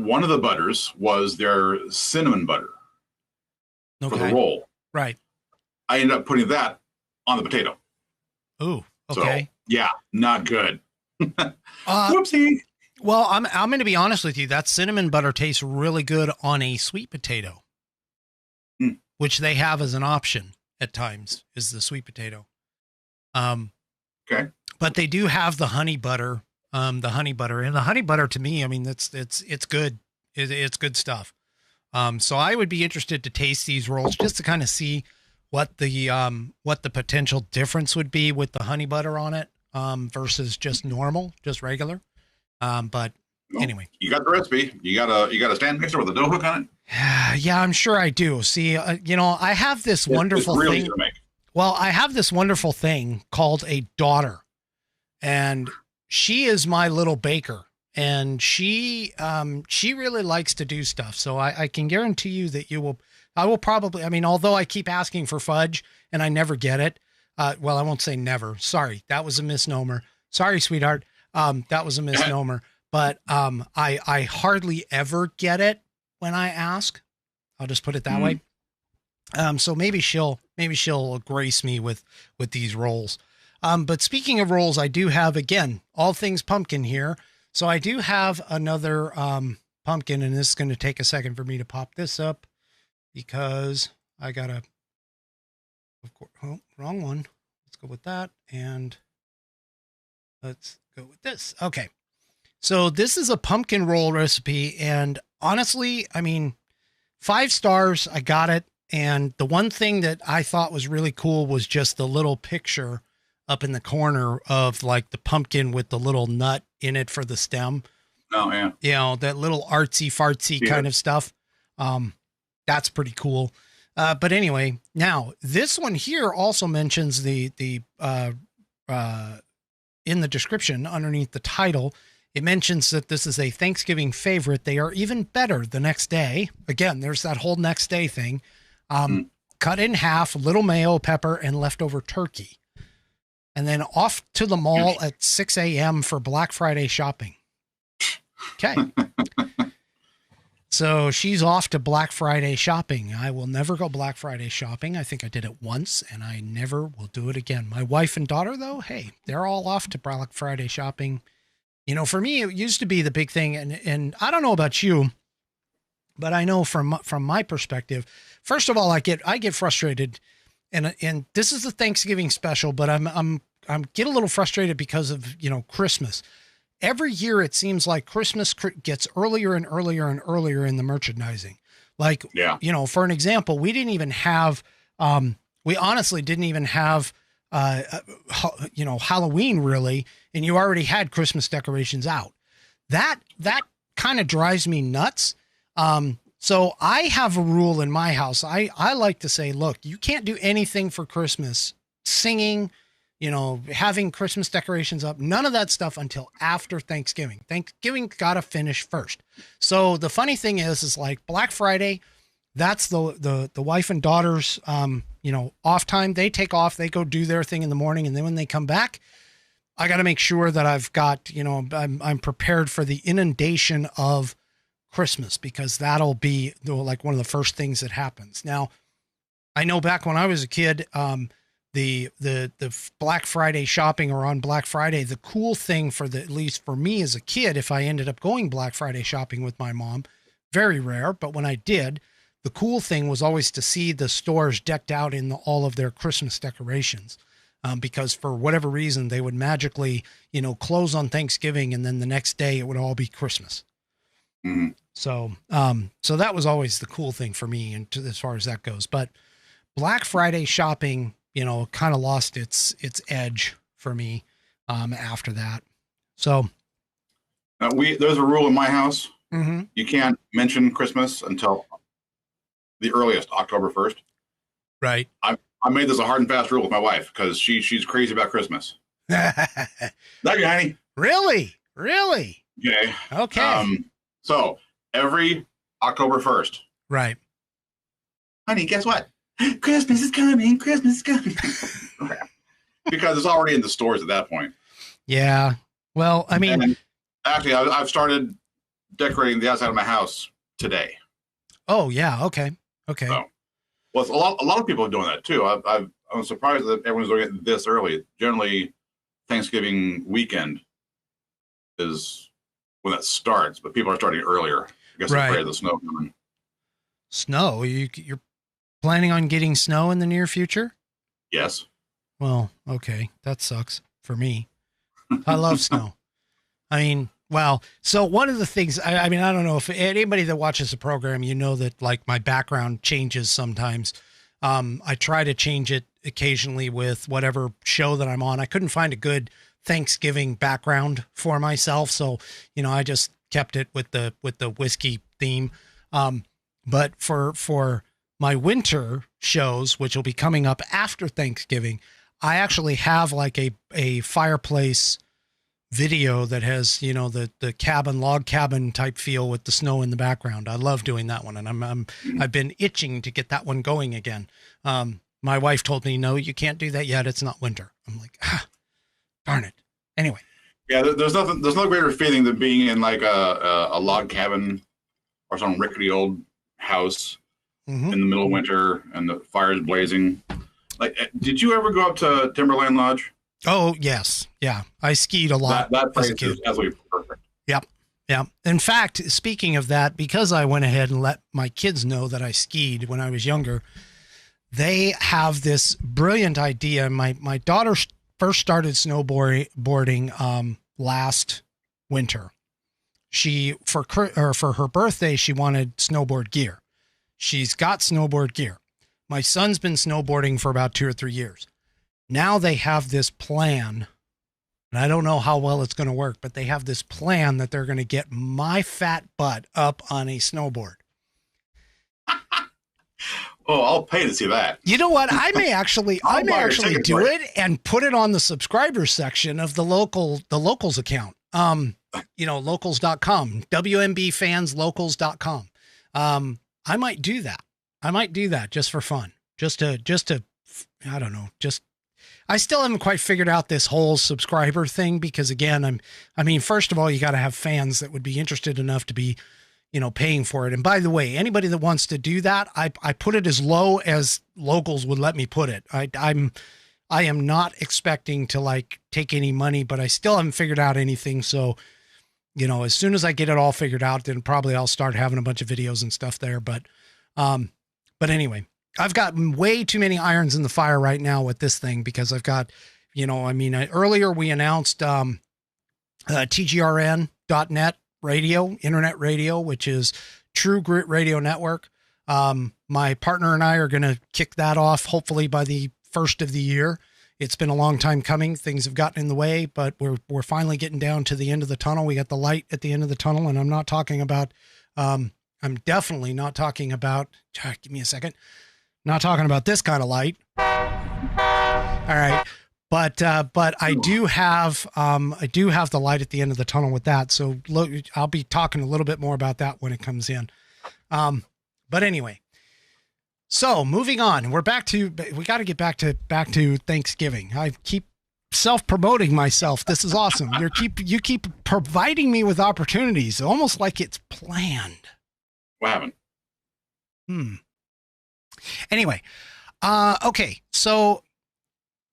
One of the butters was their cinnamon butter for the roll. Right. I ended up putting that on the potato. Ooh, okay. So, yeah, not good. Whoopsie. Well, I'm going to be honest with you. That cinnamon butter tastes really good on a sweet potato, which they have as an option at times, is the sweet potato. Okay. But they do have the honey butter, and the honey butter to me, I mean, it's good. It's good stuff. So I would be interested to taste these rolls just to kind of see what the potential difference would be with the honey butter on it. versus just normal, just regular. But anyway, you got the recipe. You got a stand mixer with a dough hook on it. Yeah, I'm sure I do. See, I have this wonderful it's really thing. easy to make. Well, I have this wonderful thing called a daughter, and she is my little baker, and she really likes to do stuff. So I can guarantee you that I will probably, although I keep asking for fudge and I never get it. Well, I won't say never. Sorry. That was a misnomer. Sorry, sweetheart. That was a misnomer, but I hardly ever get it when I ask. I'll just put it that way. So maybe she'll grace me with these rolls. But speaking of rolls, I do have, again, all things pumpkin here. So I do have another pumpkin, and this is going to take a second for me to pop this up because I gotta, of course, wrong one. Let's go with that. And let's go with this. Okay. So this is a pumpkin roll recipe. And honestly, 5 stars, I got it. And the one thing that I thought was really cool was just the little picture up in the corner of like the pumpkin with the little nut in it for the stem. Oh yeah. That little artsy fartsy kind of stuff. That's pretty cool. But anyway, now this one here also mentions the in the description underneath the title, it mentions that this is a Thanksgiving favorite. They are even better the next day. Again, there's that whole next day thing. Cut in half, little mayo, pepper, and leftover turkey. And then off to the mall at 6 a.m. for Black Friday shopping. Okay. So she's off to Black Friday shopping. I will never go Black Friday shopping. I think I did it once and I never will do it again. My wife and daughter, though, hey, they're all off to Black Friday shopping. For me, it used to be the big thing. And I don't know about you, but I know from my perspective, first of all, I get frustrated, and this is the Thanksgiving special, but I'm get a little frustrated because of, Christmas. Every year it seems like Christmas gets earlier and earlier and earlier in the merchandising. Like, for an example, we didn't even have, we honestly didn't even have, Halloween really, and you already had Christmas decorations out. That kind of drives me nuts. So I have a rule in my house. I like to say, look, you can't do anything for Christmas, singing, having Christmas decorations up, none of that stuff until after Thanksgiving. Thanksgiving got to finish first. So the funny thing is like Black Friday, that's the wife and daughter's, off time. They take off, they go do their thing in the morning. And then when they come back, I got to make sure that I've got, I'm prepared for the inundation of Christmas, because that'll be like one of the first things that happens. Now, I know back when I was a kid, the Black Friday shopping, or on Black Friday, the cool thing at least for me as a kid, if I ended up going Black Friday shopping with my mom, very rare, but when I did, the cool thing was always to see the stores decked out in all of their Christmas decorations. Because for whatever reason, they would magically, close on Thanksgiving, and then the next day it would all be Christmas. Mm-hmm. So that was always the cool thing for me, and as far as that goes. But Black Friday shopping, kind of lost its edge for me after that. So there's a rule in my house. Mm-hmm. You can't mention Christmas until the earliest, October 1st. Right. I made this a hard and fast rule with my wife because she's crazy about Christmas. Love you, honey. Really? Okay. So every October 1st. Right. Honey, guess what? Christmas is coming. Because it's already in the stores at that point. Yeah. Well, And actually, I've started decorating the outside of my house today. Oh, yeah. Okay. So, well, a lot of people are doing that too. I'm surprised that everyone's doing it this early. Generally, Thanksgiving weekend is when that starts, but people are starting earlier. I guess they're afraid of the snow coming. Snow? You're planning on getting snow in the near future? Yes. Well, okay. That sucks for me. I love snow. Well, so one of the things, I don't know if anybody that watches the program, that like my background changes sometimes. I try to change it occasionally with whatever show that I'm on. I couldn't find a good Thanksgiving background for myself. So, I just kept it with the whiskey theme. But for my winter shows, which will be coming up after Thanksgiving, I actually have like a fireplace video that has, the log cabin type feel with the snow in the background. I love doing that one. And I've been itching to get that one going again. My wife told me, no, you can't do that yet. It's not winter. I'm like, darn it. Anyway. Yeah. There's no greater feeling than being in like a log cabin or some rickety old house in the middle of winter and the fire's blazing. Like, did you ever go up to Timberline Lodge? Oh, yes. Yeah. I skied a lot. That place is absolutely perfect. Yep. Yeah. In fact, speaking of that, because I went ahead and let my kids know that I skied when I was younger, they have this brilliant idea. My daughter first started snowboarding last winter. For her birthday, she wanted snowboard gear. She's got snowboard gear. My son's been snowboarding for about 2 or 3 years. Now they have this plan, and I don't know how well it's going to work, but they have this plan that they're going to get my fat butt up on a snowboard. Oh, I'll pay to see that. You know what? I may actually do it and put it on the subscribers section of the locals account. Locals.com, WMBfanslocals.com. I might do that. Just for fun, just to, I don't know, I still haven't quite figured out this whole subscriber thing because again, first of all, you got to have fans that would be interested enough to be, paying for it. And by the way, anybody that wants to do that, I put it as low as locals would let me put it. I am not expecting to like take any money, but I still haven't figured out anything. So, as soon as I get it all figured out, then probably I'll start having a bunch of videos and stuff there. But anyway, I've got way too many irons in the fire right now with this thing because I've got, earlier we announced TGRN.net radio, internet radio, which is True Grit Radio Network. My partner and I are going to kick that off hopefully by the first of the year. It's been a long time coming. Things have gotten in the way, but we're finally getting down to the end of the tunnel. We got the light at the end of the tunnel, and I'm not talking about, I'm definitely not talking about, give me a second. Not talking about this kind of light. All right. But I do have the light at the end of the tunnel with that. So I'll be talking a little bit more about that when it comes in. But anyway, so moving on, we got to get back to Thanksgiving. I keep self-promoting myself. This is awesome. You keep providing me with opportunities, almost like it's planned. What happened? Anyway, okay, so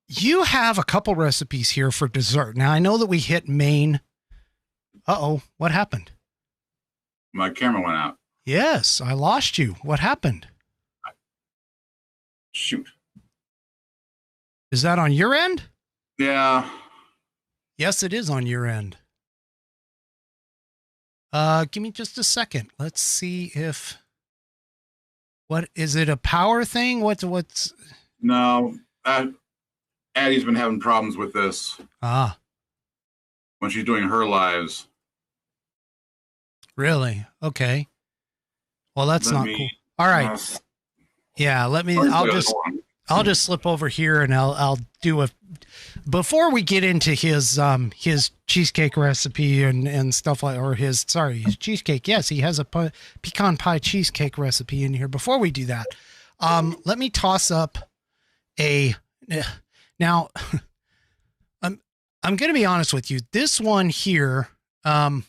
you have a couple recipes here for dessert. Now, I know that we hit Maine. Uh-oh, what happened? My camera went out. Yes, I lost you. What happened? Shoot. Is that on your end? Yeah. Yes, it is on your end. Give me just a second. Let's see if... What is it? A power thing? What's? No, Addie's been having problems with this. When she's doing her lives. Really? Okay. Well, that's not cool. All right. Yeah. I'll just slip over here and I'll do before we get into his cheesecake recipe and stuff his cheesecake. Yes, he has a pecan pie cheesecake recipe in here. Before we do that, let me toss up now I'm going to be honest with you. This one here, did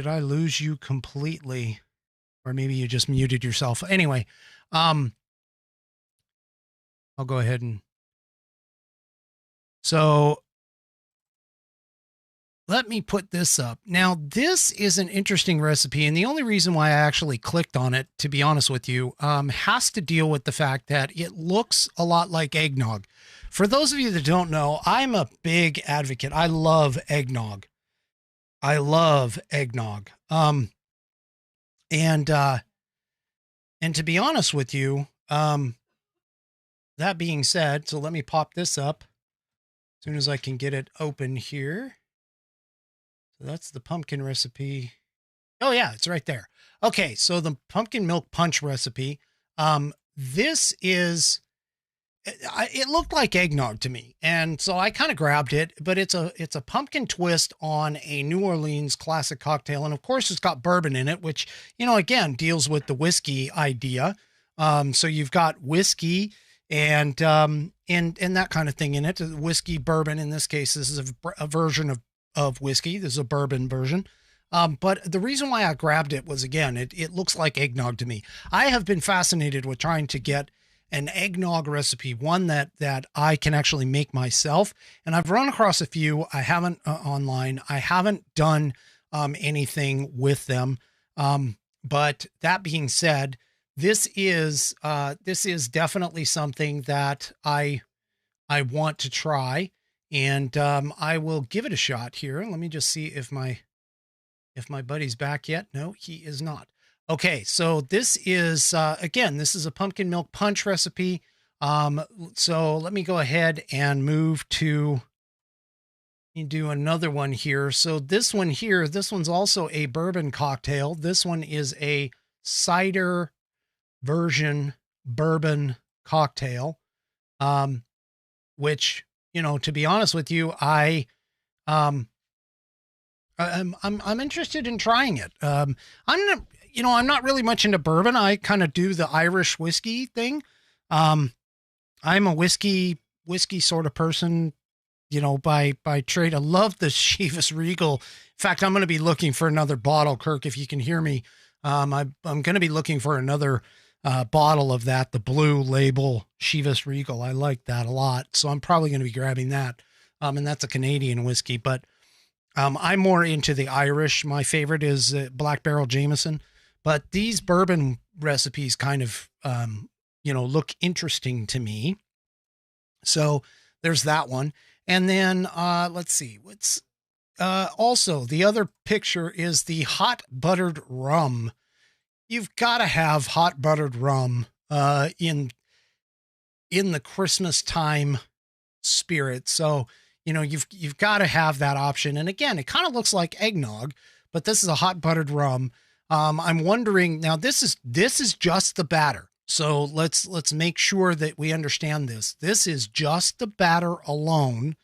I lose you completely? Or maybe you just muted yourself. Anyway, I'll go ahead and so let me put this up. Now, this is an interesting recipe, and the only reason why I actually clicked on it, to be honest with you, has to deal with the fact that it looks a lot like eggnog. For those of you that don't know, I'm a big advocate. I love eggnog. And to be honest with you, that being said, so let me pop this up as soon as I can get it open here. So that's the pumpkin recipe. Oh yeah, it's right there. Okay, so the pumpkin milk punch recipe. This is, it looked like eggnog to me, and so I kind of grabbed it. But it's a pumpkin twist on a New Orleans classic cocktail, and of course it's got bourbon in it, which again deals with the whiskey idea. So you've got whiskey and that kind of thing in it. Whiskey, bourbon. In this case, this is a version of whiskey. This is a bourbon version. But the reason why I grabbed it was, again, it looks like eggnog to me. I have been fascinated with trying to get an eggnog recipe, one that I can actually make myself. And I've run across a few. I haven't online. I haven't done anything with them. But that being said, this is definitely something that I want to try, and I will give it a shot here. Let me just see if my buddy's back yet. No, he is not. Okay, so this is, again, this is a pumpkin milk punch recipe. So let me go ahead and move to, do another one here. So this one here, this one's also a bourbon cocktail. This one is a cider version bourbon cocktail, which, to be honest with you, I'm interested in trying it. I'm not really much into bourbon. I kind of do the Irish whiskey thing. I'm a whiskey sort of person, by trade. I love the Chivas Regal. In fact, I'm going to be looking for another bottle, Kirk, if you can hear me. I'm going to be looking for another bottle of that, the blue label Chivas Regal. I like that a lot. So I'm probably going to be grabbing that. And that's a Canadian whiskey, but I'm more into the Irish. My favorite is Black Barrel Jameson, but these bourbon recipes kind of, look interesting to me. So there's that one. And then let's see what's also the other picture is the hot buttered rum. You've got to have hot buttered rum in the Christmas time spirit. So, you've got to have that option. And again, it kind of looks like eggnog, but this is a hot buttered rum. I'm wondering now, this is just the batter. So let's make sure that we understand this. This is just the batter alone,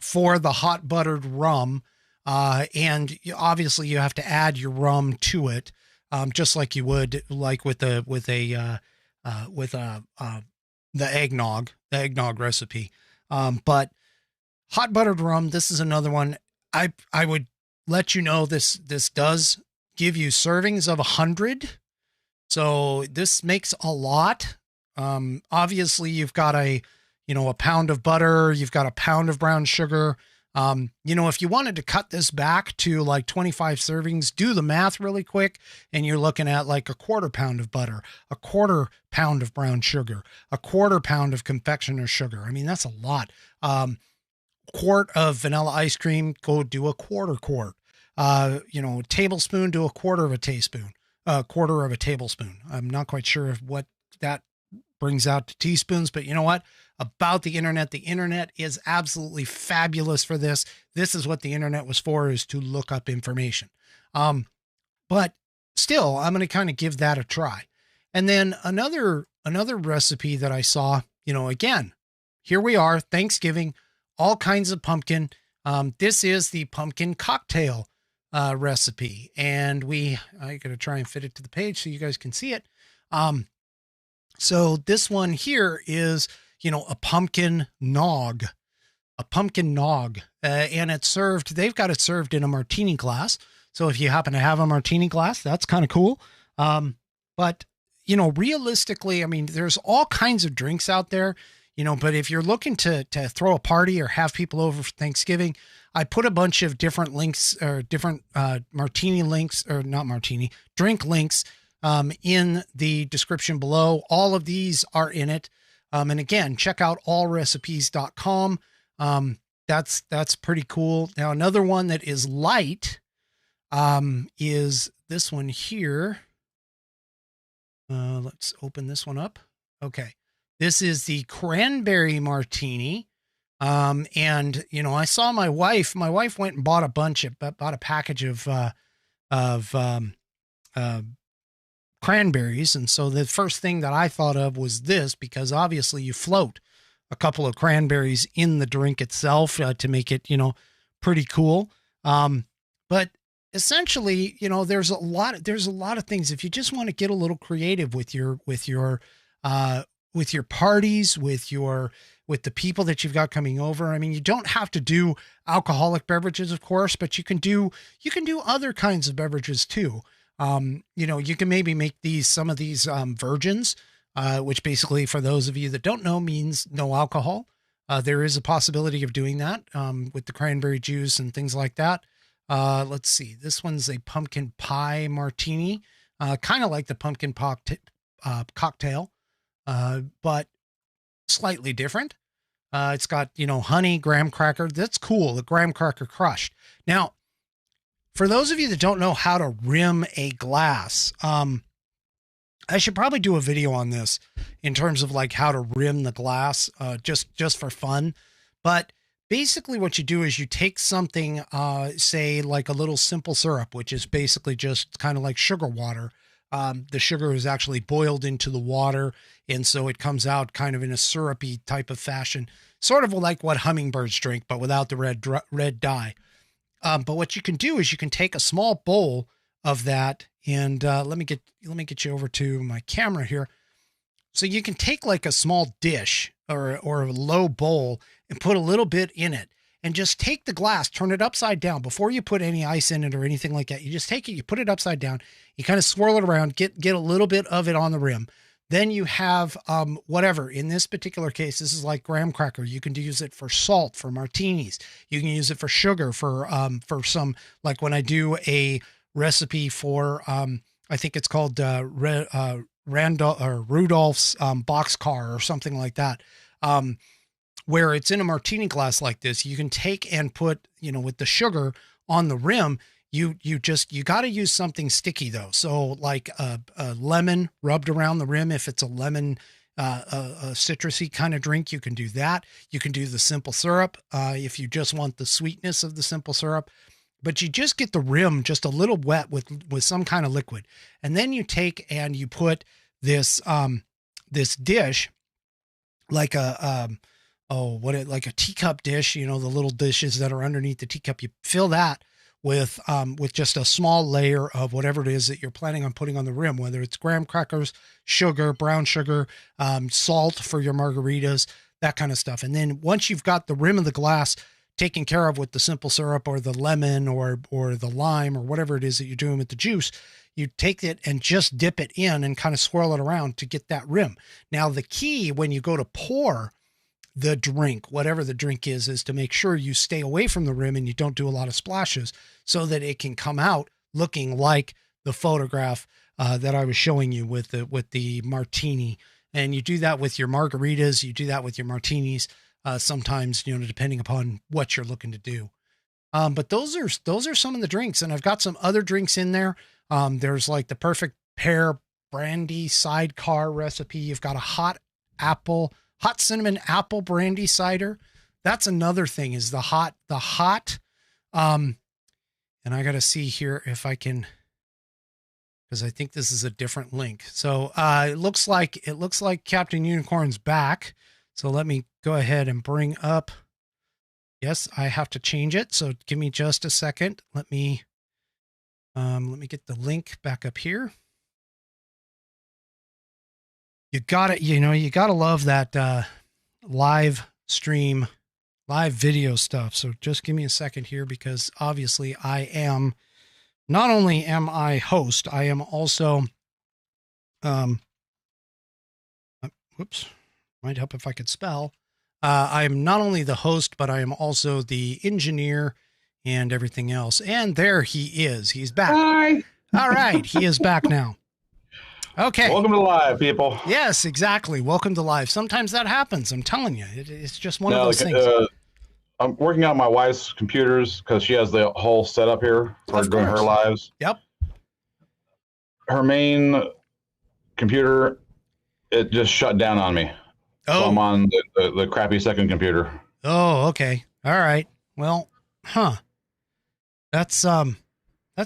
for the hot buttered rum. And obviously you have to add your rum to it, just like you would like with the eggnog recipe. But hot buttered rum, this is another one. I would let you know this does give you servings of 100. So this makes a lot. Obviously you've got a pound of butter, you've got a pound of brown sugar. If you wanted to cut this back to like 25 servings, do the math really quick. And you're looking at like a quarter pound of butter, a quarter pound of brown sugar, a quarter pound of confectioner sugar. I mean, that's a lot. Quart of vanilla ice cream, go do a quarter quart. Tablespoon, do a quarter of a teaspoon, quarter of a tablespoon. I'm not quite sure of what that brings out to teaspoons, but you know what? About the internet is absolutely fabulous for this. This is what the internet was for, is to look up information. But still, I'm going to kind of give that a try. And then another recipe that I saw, again, here we are, Thanksgiving, all kinds of pumpkin. This is the pumpkin cocktail recipe. And I got to try and fit it to the page so you guys can see it. So this one here is, a pumpkin nog, and it's served, they've got it served in a martini glass. So if you happen to have a martini glass, that's kind of cool. But realistically, I mean, there's all kinds of drinks out there, but if you're looking to throw a party or have people over for Thanksgiving, I put a bunch of different links or different martini links, or not martini, drink links in the description below. All of these are in it. And again, check out allrecipes.com. That's pretty cool. Now, another one that is light is this one here. Let's open this one up. Okay. This is the Cranberry Martini. And you know, I saw my wife went and bought a package of cranberries. And so the first thing that I thought of was this, because obviously you float a couple of cranberries in the drink itself to make it, you know, pretty cool. But essentially, you know, there's a lot of things. If you just want to get a little creative with your parties, with the people that you've got coming over. I mean, you don't have to do alcoholic beverages, of course, but you can do other kinds of beverages too. You know, you can maybe make some of these virgins, which basically, for those of you that don't know, means no alcohol. There is a possibility of doing that with the cranberry juice and things like that. Let's see. This one's a pumpkin pie martini, kind of like the pumpkin cocktail, but slightly different. It's got, you know, honey, graham cracker. That's cool. The graham cracker crushed. Now, for those of you that don't know how to rim a glass, I should probably do a video on this in terms of like how to rim the glass, just for fun. But basically what you do is you take something, say like a little simple syrup, which is basically just kind of like sugar water. The sugar is actually boiled into the water, and so it comes out kind of in a syrupy type of fashion, sort of like what hummingbirds drink, but without the red dye. But what you can do is you can take a small bowl of that, and let me get you over to my camera here. So you can take like a small dish or a low bowl and put a little bit in it, and just take the glass, turn it upside down before you put any ice in it or anything like that. You just take it, you put it upside down, you kind of swirl it around, get a little bit of it on the rim. Then you have whatever. In this particular case, this is like graham cracker. You can use it for salt, for martinis. You can use it for sugar, for some, like when I do a recipe for, I think it's called Rudolph's boxcar or something like that. Where it's in a martini glass like this, you can take and put, you know, with the sugar on the rim, you got to use something sticky though. So like a lemon rubbed around the rim. If it's a lemon, a citrusy kind of drink, you can do that. You can do the simple syrup. If you just want the sweetness of the simple syrup, but you just get the rim just a little wet with some kind of liquid. And then you take and you put this, this dish, like like a teacup dish, you know, the little dishes that are underneath the teacup, you fill that with just a small layer of whatever it is that you're planning on putting on the rim, whether it's graham crackers, sugar, brown sugar, salt for your margaritas, that kind of stuff. And then once you've got the rim of the glass taken care of with the simple syrup or the lemon or the lime or whatever it is that you're doing with the juice, you take it and just dip it in and kind of swirl it around to get that rim. Now, the key when you go to pour the drink, whatever the drink is to make sure you stay away from the rim and you don't do a lot of splashes so that it can come out looking like the photograph that I was showing you with the martini. And you do that with your margaritas, you do that with your martinis, sometimes, you know, depending upon what you're looking to do. But those are some of the drinks, and I've got some other drinks in there. There's like the perfect pear brandy sidecar recipe. You've got a hot cinnamon apple brandy cider. That's another thing, is the hot, and I got to see here if I can, because I think this is a different link. So, it looks like Captain Unicorn's back. So let me go ahead and bring up, yes, I have to change it. So give me just a second. Let me get the link back up here. You got it. You know, you got to love that live stream, live video stuff. So just give me a second here, because obviously not only am I host, I am also, whoops, might help if I could spell. I am not only the host, but I am also the engineer and everything else. And there he is. He's back. Hi. All right. He is back now. Okay. Welcome to live, people. Yes, exactly. Welcome to live. Sometimes that happens. I'm telling you, it's just one of those things. I'm working on my wife's computers because she has the whole setup here for doing her lives. Yep. Her main computer, it just shut down on me. So Oh, I'm on the crappy second computer. oh, okay. All right. Well, That's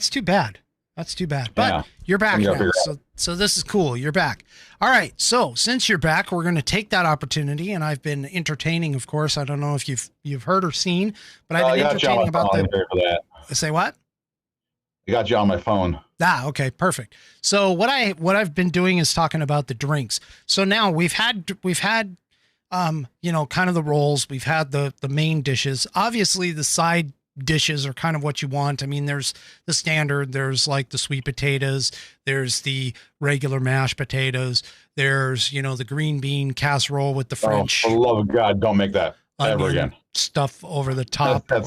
too bad. That's too bad. But Yeah. you're back You gotta now. figure So this is cool. You're back. All right. So since you're back, we're going to take that opportunity, and I've been entertaining, of course. I don't know if you've heard or seen, but I've been I got you on entertaining my about phone. the. For that. Say what? I got you on my phone. Ah, okay, perfect. So what I've been doing is talking about the drinks. So now we've had kind of the rolls. We've had the main dishes. Obviously, the side dishes are kind of what you want. I mean, there's the standard. There's like the sweet potatoes. There's the regular mashed potatoes. There's the green bean casserole with the French. Oh, for the love of God, don't make that ever again. Stuff over the top. That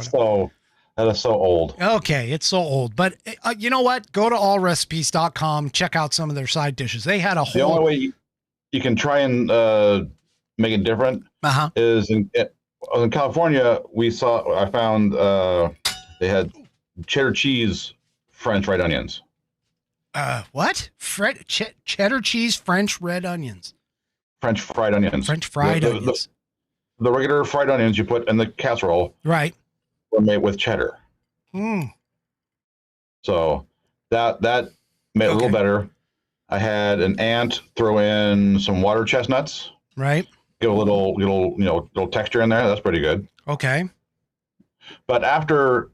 is so old. Okay, it's so old. But you know what? Go to allrecipes.com. Check out some of their side dishes. They had a whole. The only way you can try and make it different is in California. I found they had cheddar cheese French fried onions. What? Cheddar cheese French red onions. French fried onions. French fried onions. The regular fried onions you put in the casserole. Right. Were made with cheddar. So that made it a little better. I had an aunt throw in some water chestnuts. Right. Give a little texture in there. That's pretty good. Okay. But after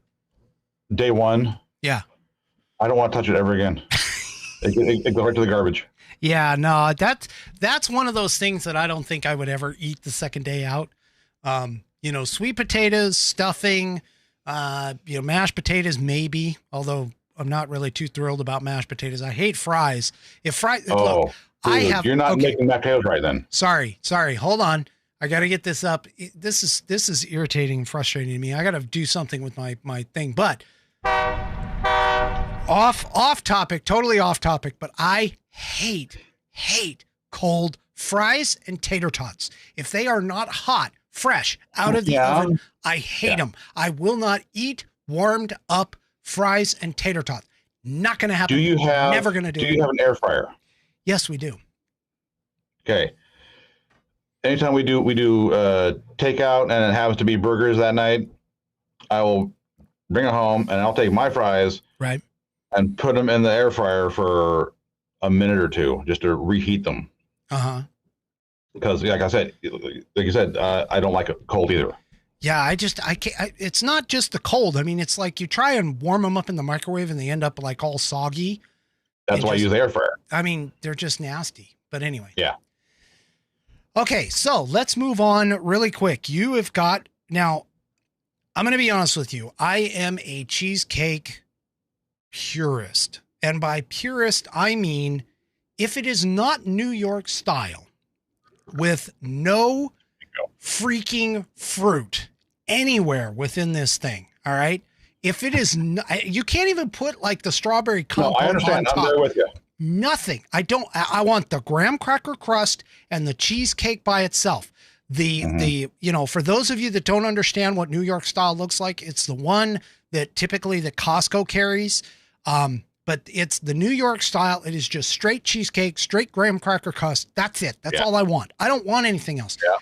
day one, yeah, I don't want to touch it ever again. it goes right to the garbage. Yeah, no, that's one of those things that I don't think I would ever eat the second day out. Sweet potatoes, stuffing, mashed potatoes, maybe, although I'm not really too thrilled about mashed potatoes. I hate fries. Look, dude, you're not making mashed potatoes right then. Sorry. Hold on. I got to get this up. This is irritating and frustrating to me. I got to do something with my thing, but off topic, totally off topic, but I hate cold fries and tater tots. If they are not hot, fresh out of the oven, I hate them. I will not eat warmed up fries and tater tots. Not going to happen. Never going to do it. Do you have an air fryer? Yes, we do. Okay. Anytime we do takeout and it happens to be burgers that night, I will bring it home and I'll take my fries right and put them in the air fryer for a minute or two just to reheat them. Because like you said, I don't like it cold either. Yeah, I can't. It's not just the cold. I mean, it's like you try and warm them up in the microwave and they end up like all soggy. That's why I use the air fryer. I mean, they're just nasty. But anyway. Yeah. Okay, so let's move on really quick. You have got now. I'm going to be honest with you. I am a cheesecake purist, and by purist I mean if it is not New York style, with no freaking fruit anywhere within this thing. All right. If it is, you can't even put like the strawberry compote. No, I understand. On top. I'm there with you. Nothing. I want the graham cracker crust and the cheesecake by itself. For those of you that don't understand what New York style looks like, it's the one that typically the Costco carries. But it's the New York style. It is just straight cheesecake, straight graham cracker crust. That's it. That's all I want. I don't want anything else. Yeah.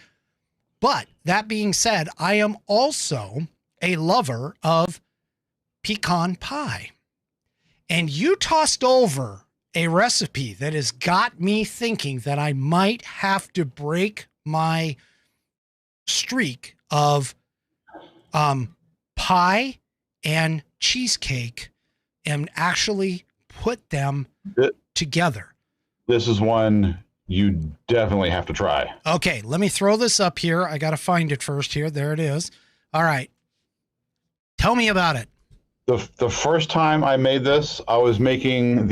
But that being said, I am also a lover of pecan pie. And you tossed over a recipe that has got me thinking that I might have to break my streak of pie and cheesecake and actually put them together. This is one you definitely have to try. Okay, let me throw this up here. I got to find it first here. There it is. All right. Tell me about it. The first time I made this, I was making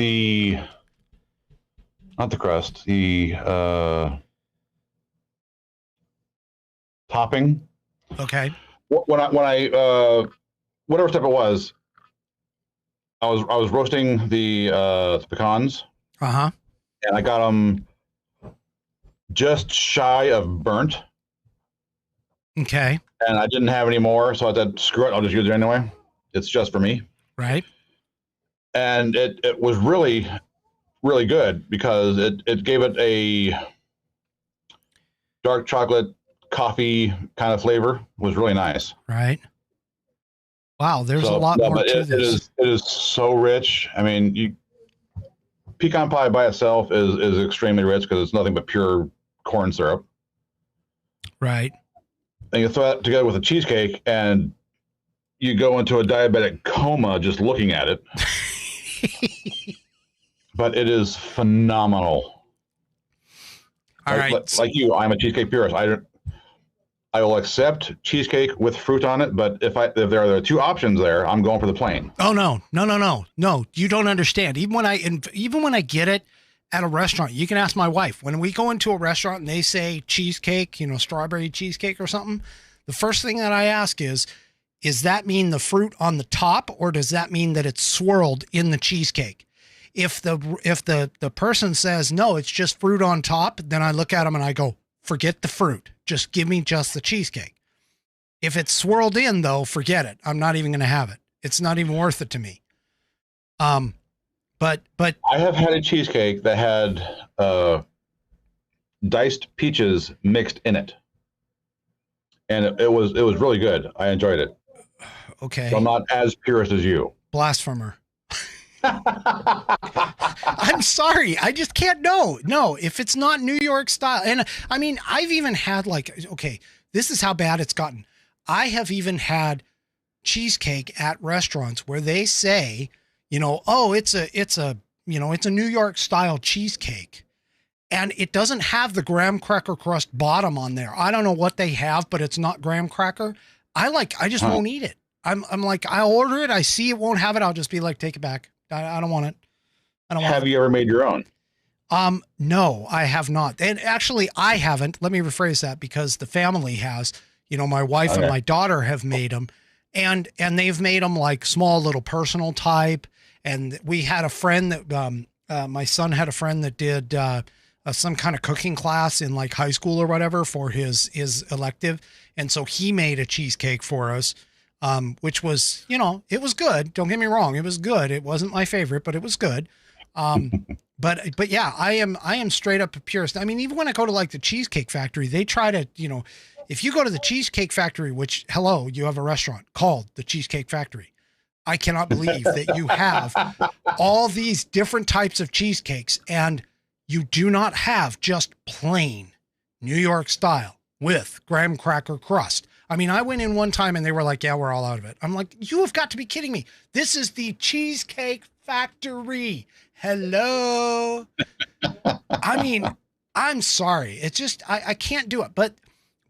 not the crust, the topping. Okay. When I whatever step it was, I was roasting the pecans. And I got them just shy of burnt. Okay. And I didn't have any more, so I said, screw it, I'll just use it anyway. It's just for me. Right. And it was really, really good because it gave it a dark chocolate, coffee kind of flavor was really nice. Right. Wow, there's a lot more to this. It is so rich. I mean, pecan pie by itself is extremely rich because it's nothing but pure corn syrup. Right. And you throw that together with a cheesecake, and you go into a diabetic coma just looking at it. But it is phenomenal. All right. Like you, I'm a cheesecake purist. I will accept cheesecake with fruit on it, but if there are two options there, I'm going for the plain. Oh no. You don't understand. Even when I get it at a restaurant, you can ask my wife. When we go into a restaurant and they say cheesecake, strawberry cheesecake or something, the first thing that I ask is that mean the fruit on the top, or does that mean that it's swirled in the cheesecake? If the person says no, it's just fruit on top, then I look at them and I go, forget the fruit. Just give me just the cheesecake. If it's swirled in, though, forget it. I'm not even going to have it. It's not even worth it to me. But I have had a cheesecake that had diced peaches mixed in it, and it was really good. I enjoyed it. Okay. So I'm not as purist as you. Blasphemer. I'm sorry. I just can't. No, if it's not New York style. And I mean, I've even had this is how bad it's gotten. I have even had cheesecake at restaurants where they say, it's a New York style cheesecake. And it doesn't have the graham cracker crust bottom on there. I don't know what they have, but it's not graham cracker. I just won't eat it. I'm like, I'll order it. I see it won't have it. I'll just be like, take it back. I don't want it. Have you ever made your own? No, I have not. And actually I haven't. Let me rephrase that, because the family has, my wife and my daughter have made them, and they've made them like small little personal type. And we had a friend that, my son had a friend that did, some kind of cooking class in like high school or whatever for his elective. And so he made a cheesecake for us. Which was, it was good. Don't get me wrong. It was good. It wasn't my favorite, but it was good. But yeah, I am straight up a purist. I mean, even when I go to like the Cheesecake Factory, they try to, if you go to the Cheesecake Factory, which, hello, you have a restaurant called the Cheesecake Factory. I cannot believe that you have all these different types of cheesecakes, and you do not have just plain New York style with graham cracker crust. I mean, I went in one time and they were like, yeah, we're all out of it. I'm like, you have got to be kidding me. This is the Cheesecake Factory. Hello. I mean, I'm sorry. It's just, I can't do it. But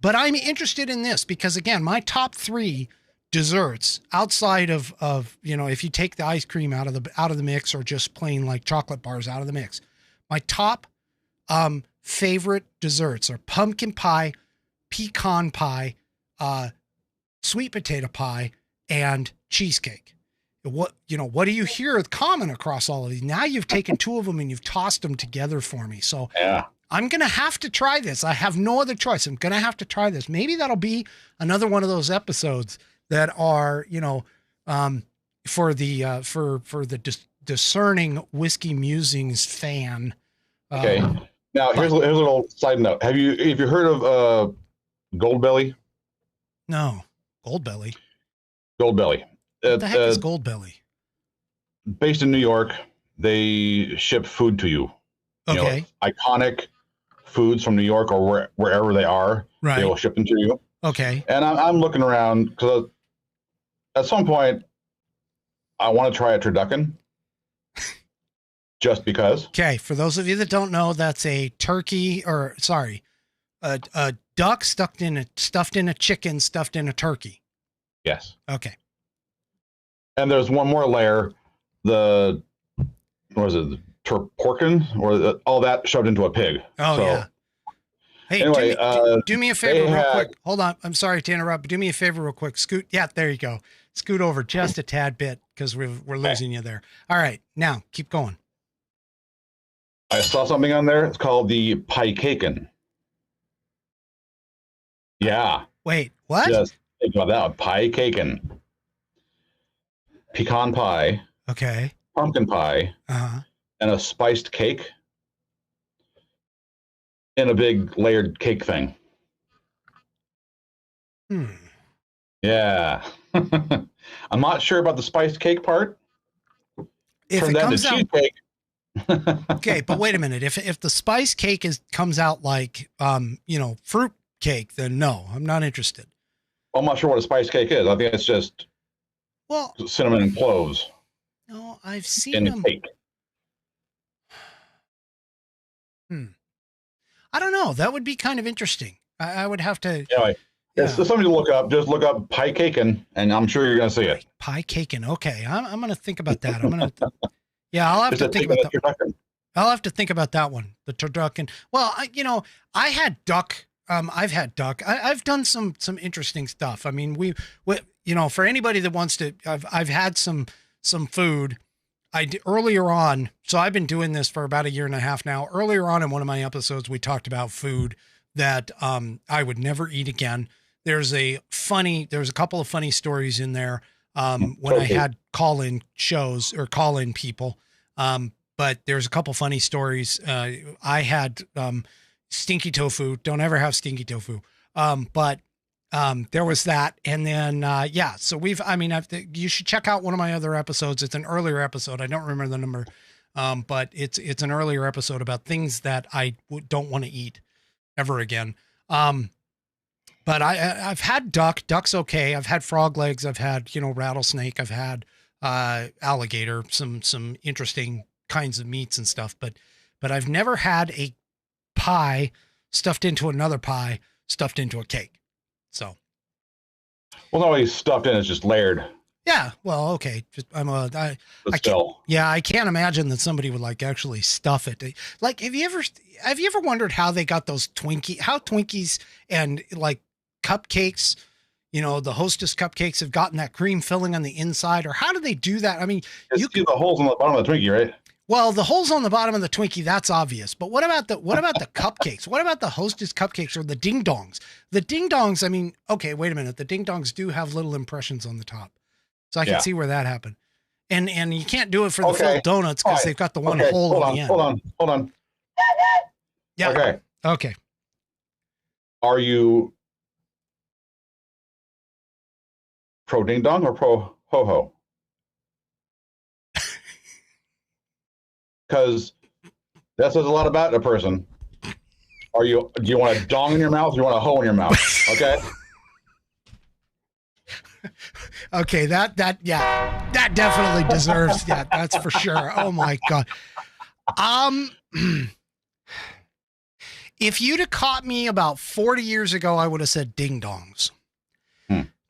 I'm interested in this because, again, my top 3 desserts outside of, if you take the ice cream out of the mix, or just plain like chocolate bars out of the mix, my top favorite desserts are pumpkin pie, pecan pie, sweet potato pie, and cheesecake. What do you hear common across all of these? Now you've taken 2 of them and you've tossed them together for me. So yeah, I'm going to have to try this. I have no other choice. I'm going to have to try this. Maybe that'll be another one of those episodes that are, for the discerning whiskey musings fan. Okay. Now here's a little side note. Have you heard of Goldbelly? No. Goldbelly. Goldbelly. What the heck is Goldbelly? Based in New York, they ship food to you. Okay. Iconic foods from New York or wherever they are. Right. They will ship them to you. Okay. And I'm looking around because at some point I want to try a turducken. Just because. Okay. For those of you that don't know, that's a turkey, a duck stuffed in a chicken, stuffed in a turkey. Yes. Okay. And there's one more layer, the porkin, or all that shoved into a pig. Oh, so, yeah. Hey, anyway, do me a favor real quick. Hold on. I'm sorry to interrupt, but do me a favor real quick. Scoot. Yeah, there you go. Scoot over just a tad bit because we're losing you there. All right. Now keep going. I saw something on there. It's called the pie caken. Yeah. Wait, what? Just think about that. Pie caken. Pecan pie. Okay. Pumpkin pie. Uh-huh. And a spiced cake in a big layered cake thing. Yeah. I'm not sure about the spiced cake part. If Turn it that comes into out, cheesecake. okay, but wait a minute. If the spice cake comes out like fruit cake, then no, I'm not interested. I'm not sure what a spiced cake is. I think it's just cinnamon and cloves. No, I've seen in them. A cake. I don't know. That would be kind of interesting. I would have to. Anyway, it's something to look up. Just look up pie cakin', and I'm sure you're going to see it. Pie cakin'. Okay, I'm going to think about that. I'm going to. Yeah, I'll have to think about that. I'll have to think about that one. The turducken. Well, I had duck. I've had duck. I've done some interesting stuff. I mean, we for anybody that wants to, I've had some food. Earlier on, so I've been doing this for about a year and a half now. Earlier on in one of my episodes, we talked about food that I would never eat again. There's a couple of funny stories in there when I had call-in shows or call-in people. But there's a couple funny stories. I had stinky tofu. Don't ever have stinky tofu. But there was that. And then, so you should check out one of my other episodes. It's an earlier episode. I don't remember the number. But it's an earlier episode about things that I don't want to eat ever again. But I've had duck. Duck's okay. I've had frog legs. I've had, rattlesnake. I've had, alligator, some interesting kinds of meats and stuff, but I've never had a pie stuffed into another pie, stuffed into a cake. So. Well, no, he's stuffed in. It's just layered. Yeah. Well, okay. I can't imagine that somebody would actually stuff it. Like, have you ever wondered how they got those Twinkies and cupcakes, the Hostess cupcakes have gotten that cream filling on the inside, or how do they do that? I mean, you see the holes on the bottom of the Twinkie, right? Well, the holes on the bottom of the Twinkie, that's obvious. But what about the cupcakes? What about the Hostess cupcakes or the ding dongs? The ding dongs, I mean, okay, wait a minute. The ding dongs do have little impressions on the top. So I can see where that happened. And you can't do it for the full donuts because they've got the one hole on the end. Hold on. Yeah. Okay. Are you pro ding dong or pro ho ho? Because that says a lot about a person. Do you want a dong in your mouth or do you want a hoe in your mouth? Okay. Okay, that definitely deserves that. That's for sure. Oh my God. If you'd have caught me about 40 years ago, I would have said ding dongs.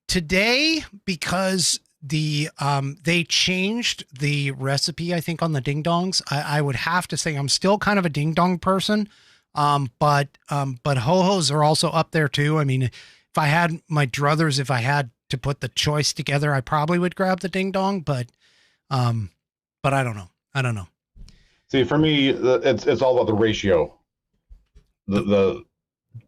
Today, because they changed the recipe, I think, on the ding dongs, I would have to say I'm still kind of a ding dong person. But ho-hos are also up there too. I mean, if I had my druthers, if I had to put the choice together, I probably would grab the ding dong, but I don't know. See, for me, it's all about the ratio. The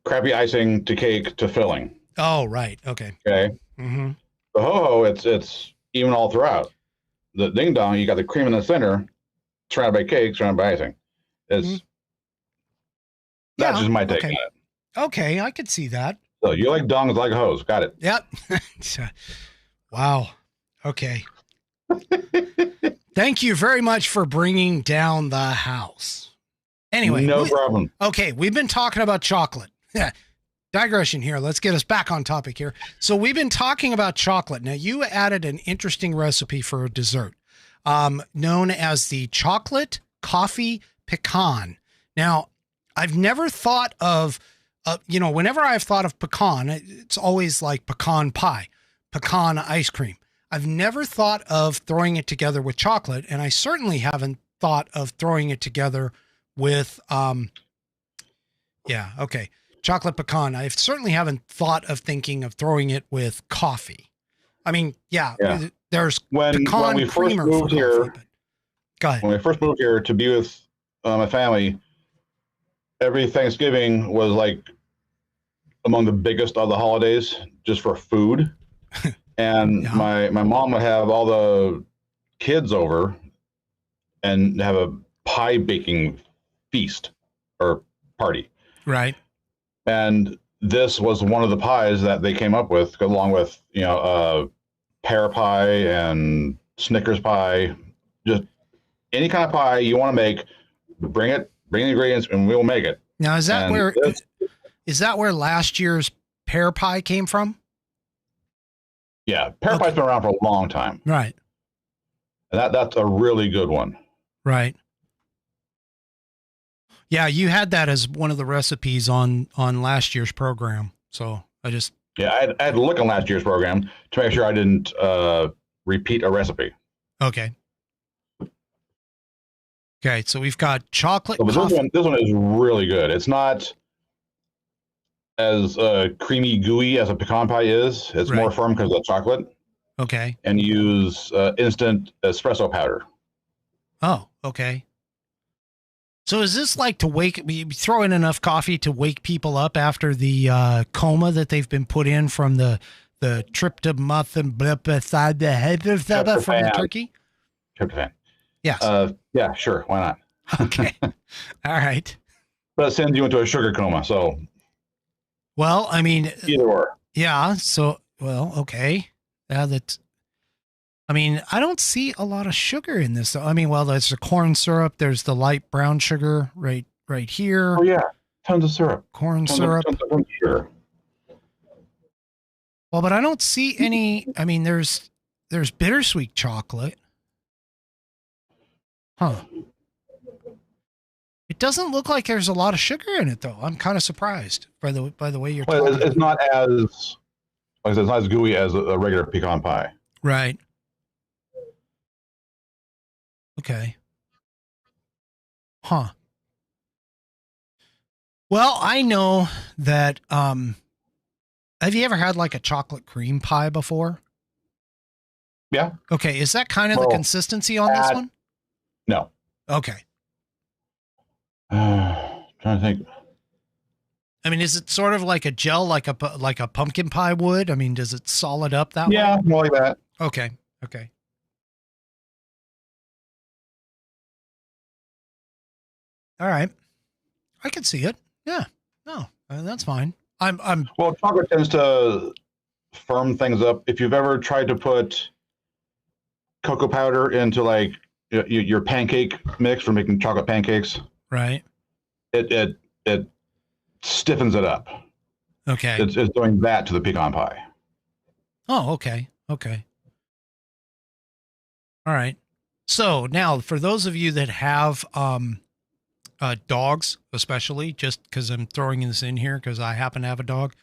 crappy icing to cake to filling. Oh, right. Okay. Okay. Mm-hmm. The ho-ho, it's even all throughout. The ding dong, you got the cream in the center, surrounded by cake, surrounded by icing. It's that's just my take on it. Okay, I could see that. So you like dongs like hoes. Got it. Yep. Wow. Okay. Thank you very much for bringing down the house. Anyway. No problem. Okay, we've been talking about chocolate. Digression here. Let's get us back on topic here. So we've been talking about chocolate. Now you added an interesting recipe for a dessert, known as the chocolate coffee pecan. Now, I've never thought of, whenever I've thought of pecan, it's always like pecan pie, pecan ice cream. I've never thought of throwing it together with chocolate, and I certainly haven't thought of throwing it together with, chocolate pecan. I certainly haven't thought of thinking of throwing it with coffee. I mean, there's pecan when we first moved here. Go ahead. When we first moved here to be with my family, every Thanksgiving was like among the biggest of the holidays just for food. And my mom would have all the kids over and have a pie baking feast or party. Right. And this was one of the pies that they came up with, along with pear pie and Snickers pie. Just any kind of pie you want to make, bring the ingredients, and we'll make it. Now, is that where last year's pear pie came from? Yeah, pear pie's been around for a long time. Right. And that's a really good one. Right. Yeah, you had that as one of the recipes on last year's program. So I had to look on last year's program to make sure I didn't repeat a recipe. Okay. Okay, so we've got chocolate. This one is really good. It's not as creamy, gooey as a pecan pie is. It's more firm because of the chocolate. Okay. And use instant espresso powder. Oh, okay. So is this like to throw in enough coffee to wake people up after the coma that they've been put in from the tryptophan beside the head from the turkey? Tryptophan. Yes. Yeah, sure. Why not? Okay. All right. But it sends you into a sugar coma. So. Well, I mean. Either or. Yeah. So, well, okay. Yeah, I don't see a lot of sugar in this. I mean, well, there's the corn syrup. There's the light brown sugar right here. Oh yeah, tons of syrup. Corn syrup. Tons of sugar. Well, but I don't see any. I mean, there's bittersweet chocolate. Huh. It doesn't look like there's a lot of sugar in it, though. I'm kind of surprised by the way you're talking. It's not as, like I said, it's not as gooey as a regular pecan pie. Right. Okay. Huh. Well, I know that, have you ever had like a chocolate cream pie before? Yeah. Okay. Is that kind of the consistency on this one? No. Okay. Trying to think. I mean, is it sort of like a gel, like a pumpkin pie would? I mean, does it solid up that way? Yeah, more like that. Okay. Okay. All right. I can see it. Yeah. No, that's fine. Well, chocolate tends to firm things up. If you've ever tried to put cocoa powder into like your pancake mix for making chocolate pancakes, right? It stiffens it up. Okay. It's doing that to the pecan pie. Oh, okay. Okay. All right. So now for those of you that have, dogs, especially, just because I'm throwing this in here because I happen to have a dog,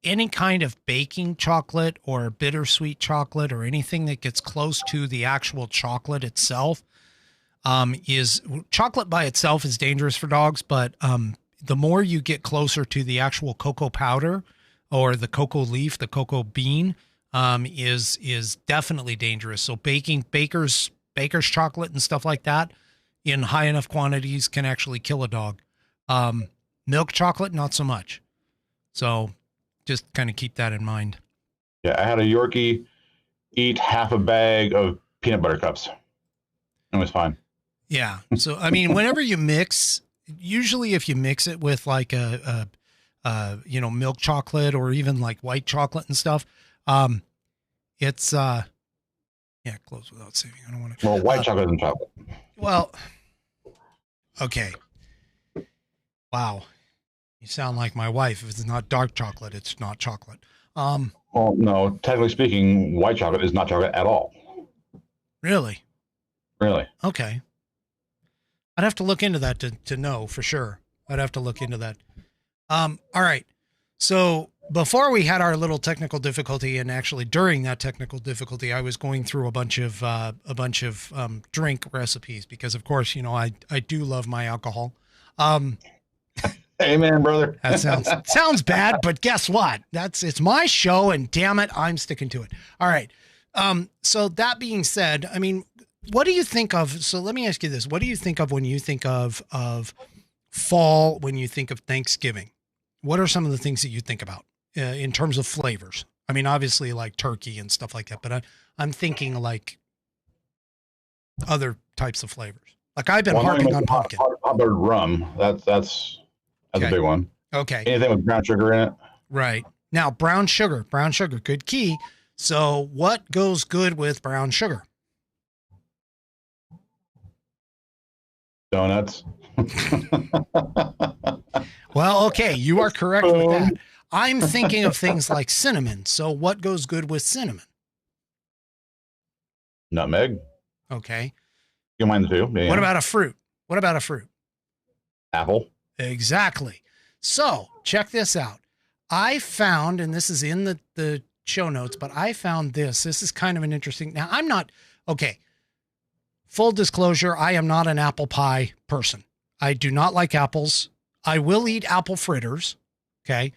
any kind of baking chocolate or bittersweet chocolate or anything that gets close to the actual chocolate itself, chocolate by itself is dangerous for dogs, but the more you get closer to the actual cocoa powder or the cocoa leaf, the cocoa bean, is definitely dangerous. So baker's chocolate and stuff like that in high enough quantities can actually kill a dog. Milk chocolate, not so much. So just kind of keep that in mind. Yeah, I had a Yorkie eat half a bag of peanut butter cups. It was fine. Yeah. So, I mean, whenever you mix, usually if you mix it with like a milk chocolate or even like white chocolate and stuff, it's, close without saving. I don't want to. Well, white chocolate and chocolate. Well, okay. Wow. You sound like my wife. If it's not dark chocolate, it's not chocolate. Well, no, technically speaking, white chocolate is not chocolate at all. Really? Really? Okay. I'd have to look into that to know for sure. I'd have to look into that. All right. So before we had our little technical difficulty, and actually during that technical difficulty, I was going through a bunch of drink recipes because, of course, I do love my alcohol. Amen, brother. That sounds bad, but guess what? It's my show, and damn it, I'm sticking to it. All right. So that being said, I mean, what do you think of? So let me ask you this: what do you think of when you think of fall? When you think of Thanksgiving, what are some of the things that you think about in terms of flavors? I mean, obviously like turkey and stuff like that, but I'm thinking like other types of flavors. Like I've been harping on pumpkin. Buttered rum. That's a big one. Okay. Anything with brown sugar in it. Right. Now, brown sugar, good key. So what goes good with brown sugar? Donuts. Well, okay, you are correct with that. I'm thinking of things like cinnamon. So what goes good with cinnamon? Nutmeg. Okay. You mind the two? Yeah. What about a fruit? Apple. Exactly. So check this out. I found, and this is in the show notes, but I found this. This is kind of an interesting. Now, I'm not, okay. Full disclosure, I am not an apple pie person. I do not like apples. I will eat apple fritters, okay?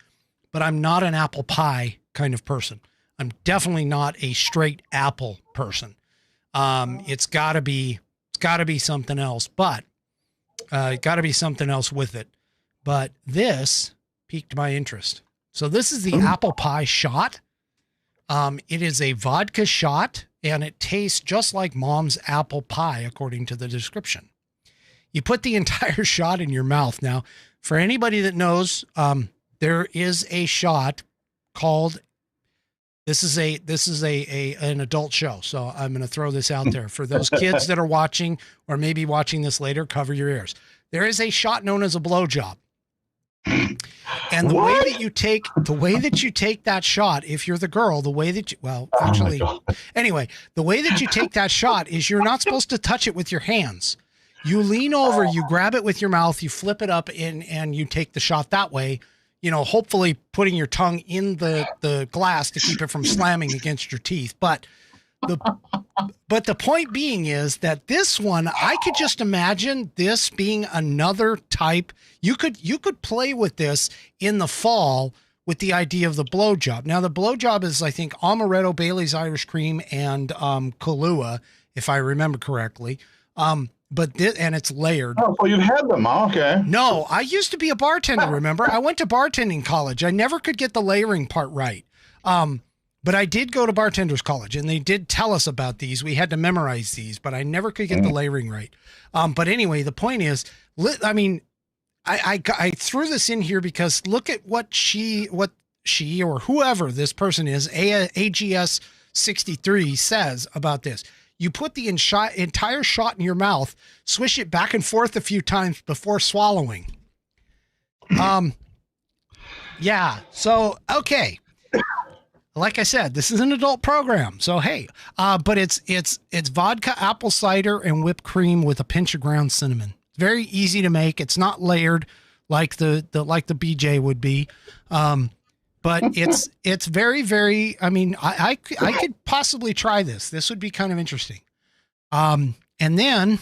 But I'm not an apple pie kind of person. I'm definitely not a straight apple person. It's gotta be something else, but gotta be something else with it. But this piqued my interest. So this is the apple pie shot. It is a vodka shot, and it tastes just like mom's apple pie, according to the description. You put the entire shot in your mouth. Now, for anybody that knows, there is a shot called, this is an adult show. So I'm going to throw this out there for those kids that are watching, or maybe watching this later, cover your ears. There is a shot known as a blowjob. And the way that you take that shot, if you're the girl, the way that you, well, actually, anyway, the way that you take that shot is you're not supposed to touch it with your hands. You lean over, you grab it with your mouth, you flip it up and you take the shot that way, hopefully putting your tongue in the glass to keep it from slamming against your teeth. But the point being is that this one, I could just imagine this being another type. You could play with this in the fall with the idea of the blowjob. Now, the blowjob is, I think, amaretto, Bailey's Irish Cream, and Kahlua, if I remember correctly. And it's layered. Oh, so you've had them. Oh, okay. No, I used to be a bartender, remember? I went to bartending college. I never could get the layering part right. But I did go to bartender's college, and they did tell us about these. We had to memorize these, but I never could get the layering right. But anyway, the point is, I threw this in here because look at what she or whoever this person is, AGS 63 says about this. You put the entire shot in your mouth, swish it back and forth a few times before swallowing. Yeah. So, okay. Like I said, this is an adult program. So, hey, but it's vodka, apple cider, and whipped cream with a pinch of ground cinnamon. Very easy to make. It's not layered like the BJ would be. But it's very, very, I could possibly try this. This would be kind of interesting. And then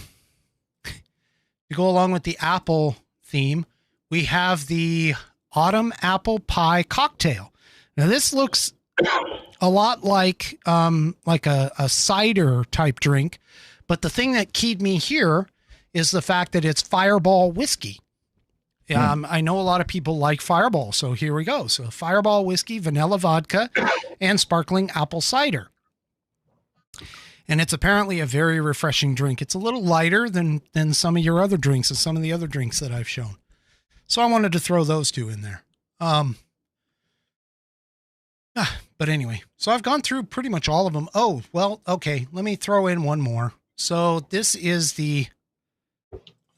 to go along with the apple theme, we have the autumn apple pie cocktail. Now this looks a lot like a cider type drink, but the thing that keyed me here is the fact that it's Fireball whiskey. I know a lot of people like Fireball, so here we go. So Fireball whiskey, vanilla vodka, and sparkling apple cider. And it's apparently a very refreshing drink. It's a little lighter than some of your other drinks and some of the other drinks that I've shown. So I wanted to throw those two in there. But anyway, so I've gone through pretty much all of them. Oh, well, okay. Let me throw in one more. So this is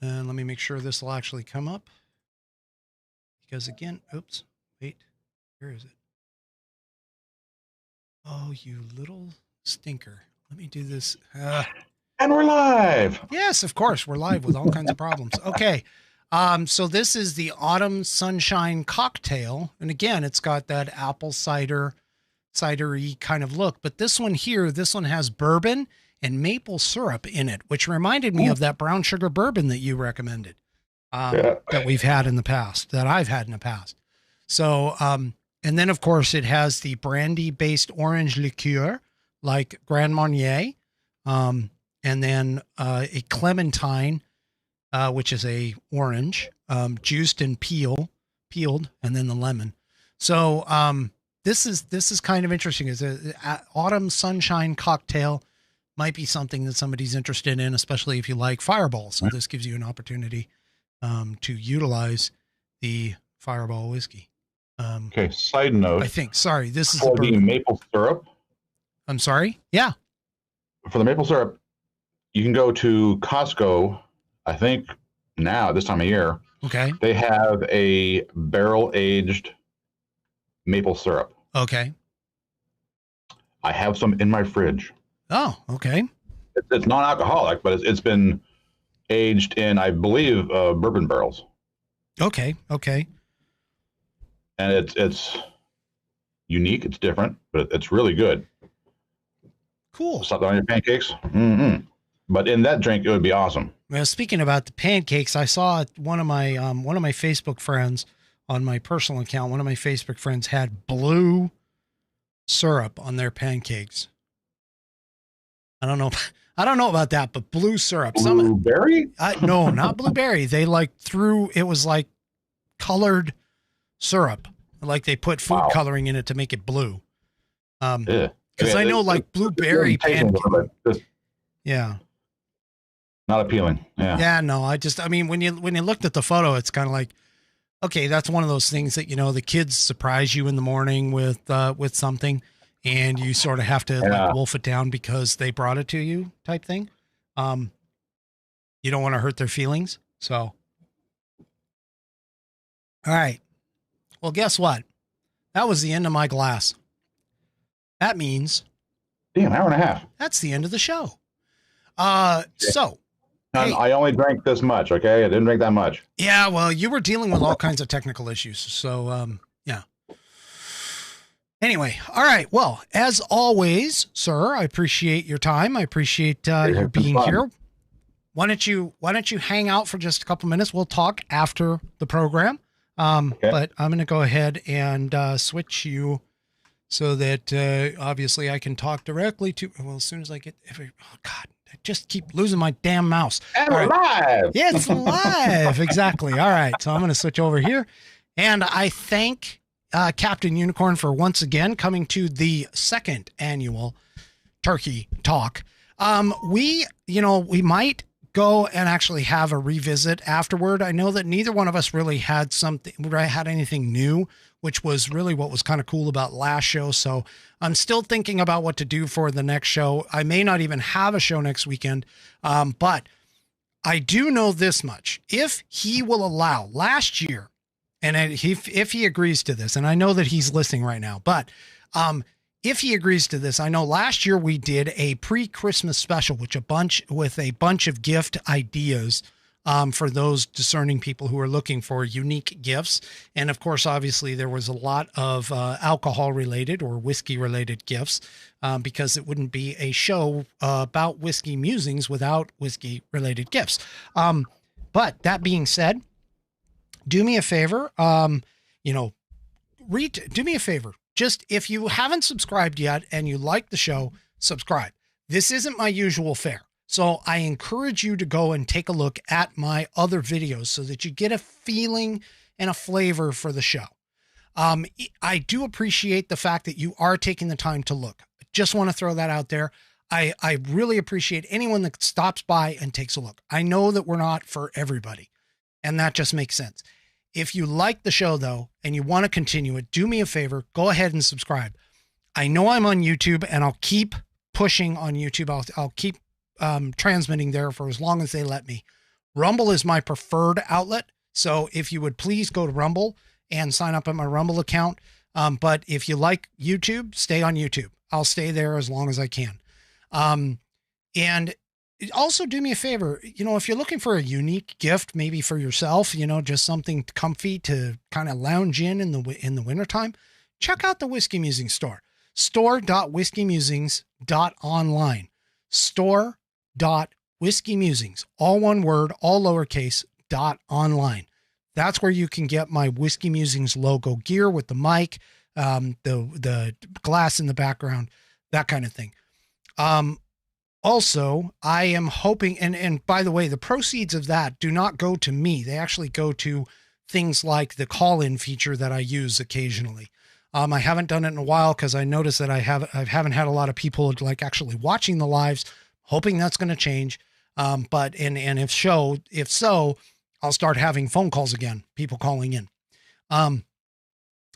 let me make sure this will actually come up. Because again, oops, wait, where is it? Oh, you little stinker. Let me do this. And we're live. Yes, of course. We're live with all kinds of problems. Okay. So this is the Autumn Sunshine Cocktail. And again, it's got that apple cidery kind of look. But this one has bourbon and maple syrup in it, which reminded me of that brown sugar bourbon that you recommended. That we've had in the past, that I've had in the past. So, and then of course it has the brandy based orange liqueur like Grand Marnier. And then, a clementine, which is a orange, juiced and peeled, and then the lemon. So, this is kind of interesting. It's a autumn sunshine cocktail. Might be something that somebody's interested in, especially if you like Fireball. So this gives you an opportunity to utilize the Fireball whiskey. Okay. Side note. I think. Sorry, this is for the maple syrup. I'm sorry. Yeah. For the maple syrup, you can go to Costco. I think now this time of year. Okay. They have a barrel aged maple syrup. Okay. I have some in my fridge. Oh, okay. It's non-alcoholic, but it's been aged in, I believe, bourbon barrels. Okay. Okay. And it's unique. It's different, but it's really good. Cool. Slap that on your pancakes. Mm-hmm. But in that drink, it would be awesome. Well, speaking about the pancakes, I saw one of my Facebook friends on my personal account. One of my Facebook friends had blue syrup on their pancakes. I don't know about that, but blue syrup. Blueberry? No, not blueberry. They it was like colored syrup. Like they put food coloring in it to make it blue. Because I know like blueberry pancakes. Yeah. Not appealing. Yeah. Yeah, no, I mean, when you looked at the photo, it's kind of like, okay, that's one of those things that, the kids surprise you in the morning with something and you sort of have to like wolf it down because they brought it to you type thing. You don't want to hurt their feelings. So, all right. Well, guess what? That was the end of my glass. That means. Damn, hour and a half. That's the end of the show. So. Hey, I only drank this much, okay? I didn't drink that much. Yeah, well, you were dealing with all kinds of technical issues. So, yeah. Anyway, all right. Well, as always, sir, I appreciate your time. I appreciate you being here. Why don't you hang out for just a couple minutes? We'll talk after the program. Okay. But I'm going to go ahead and switch you so that obviously I can talk directly to, well, as soon as I get, oh God. I just keep losing my damn mouse. And live. Yeah, it's live. Exactly. All right. So I'm going to switch over here. And I thank Captain Unicorn for once again coming to the second annual Turkey Talk. We might go and actually have a revisit afterward. I know that neither one of us really had anything new, which was really what was kind of cool about last show. So I'm still thinking about what to do for the next show. I may not even have a show next weekend. But I do know this much. If he will allow last year, and if he agrees to this, and I know that he's listening right now, but if he agrees to this, I know last year we did a pre-Christmas special, with a bunch of gift ideas for those discerning people who are looking for unique gifts. And of course, obviously there was a lot of alcohol related or whiskey related gifts because it wouldn't be a show about whiskey musings without whiskey related gifts. But that being said, do me a favor, do me a favor. Just if you haven't subscribed yet and you like the show, subscribe. This isn't my usual fare. So I encourage you to go and take a look at my other videos so that you get a feeling and a flavor for the show. I do appreciate the fact that you are taking the time to look. I just want to throw that out there. I really appreciate anyone that stops by and takes a look. I know that we're not for everybody, and that just makes sense. If you like the show, though, and you want to continue it, do me a favor, go ahead and subscribe. I know I'm on YouTube, and I'll keep pushing on YouTube. I'll keep transmitting there for as long as they let me. Rumble is my preferred outlet. So if you would please go to Rumble and sign up at my Rumble account. But if you like YouTube, stay on YouTube. I'll stay there as long as I can. And also do me a favor, if you're looking for a unique gift, maybe for yourself, just something comfy to kind of lounge in the wintertime, check out the Whiskey Musings store. store.whiskeymusings.online. store.whiskeymusings, all one word, all lowercase, .online. That's where you can get my Whiskey Musings logo gear with the mic, the glass in the background, that kind of thing. Also, I am hoping, and by the way, the proceeds of that do not go to me. They actually go to things like the call-in feature that I use occasionally. I haven't done it in a while because I noticed that I haven't had a lot of people like actually watching the lives. Hoping that's going to change. But if so, I'll start having phone calls again, people calling in.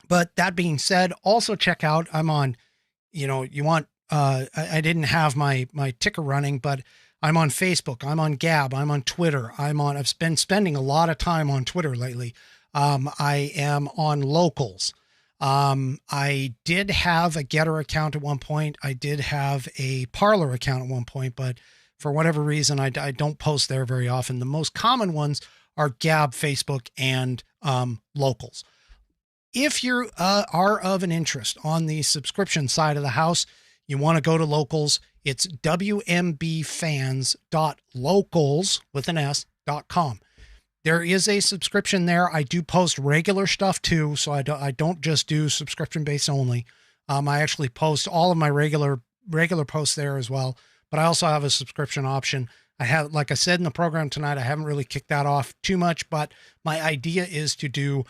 But that being said, also check out, I'm on, you want, I didn't have my ticker running, but I'm on Facebook, I'm on Gab, I'm on Twitter, I've been spending a lot of time on Twitter lately. I am on Locals. I did have a Getter account at one point. I did have a Parler account at one point, but for whatever reason, I don't post there very often. The most common ones are Gab, Facebook, and Locals. If you are of an interest on the subscription side of the house, you want to go to Locals. It's wmbfans.locals.com. There is a subscription there. I do post regular stuff too, so I don't just do subscription based only. I actually post all of my regular posts there as well, but I also have a subscription option. I have, like I said in the program tonight, I haven't really kicked that off too much, but my idea is to do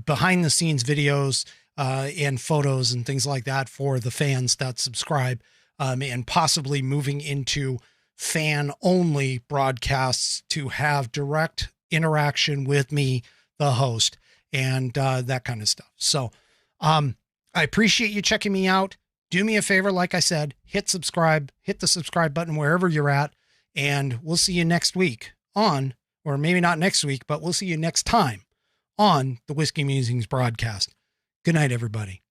behind the scenes videos and photos and things like that for the fans that subscribe, and possibly moving into fan only broadcasts to have direct interaction with me, the host, and that kind of stuff. So I appreciate you checking me out. Do me a favor, like I said, hit the subscribe button wherever you're at, and we'll see you next week on, or maybe not next week, but we'll see you next time on the Whiskey Musings broadcast. Good night, everybody.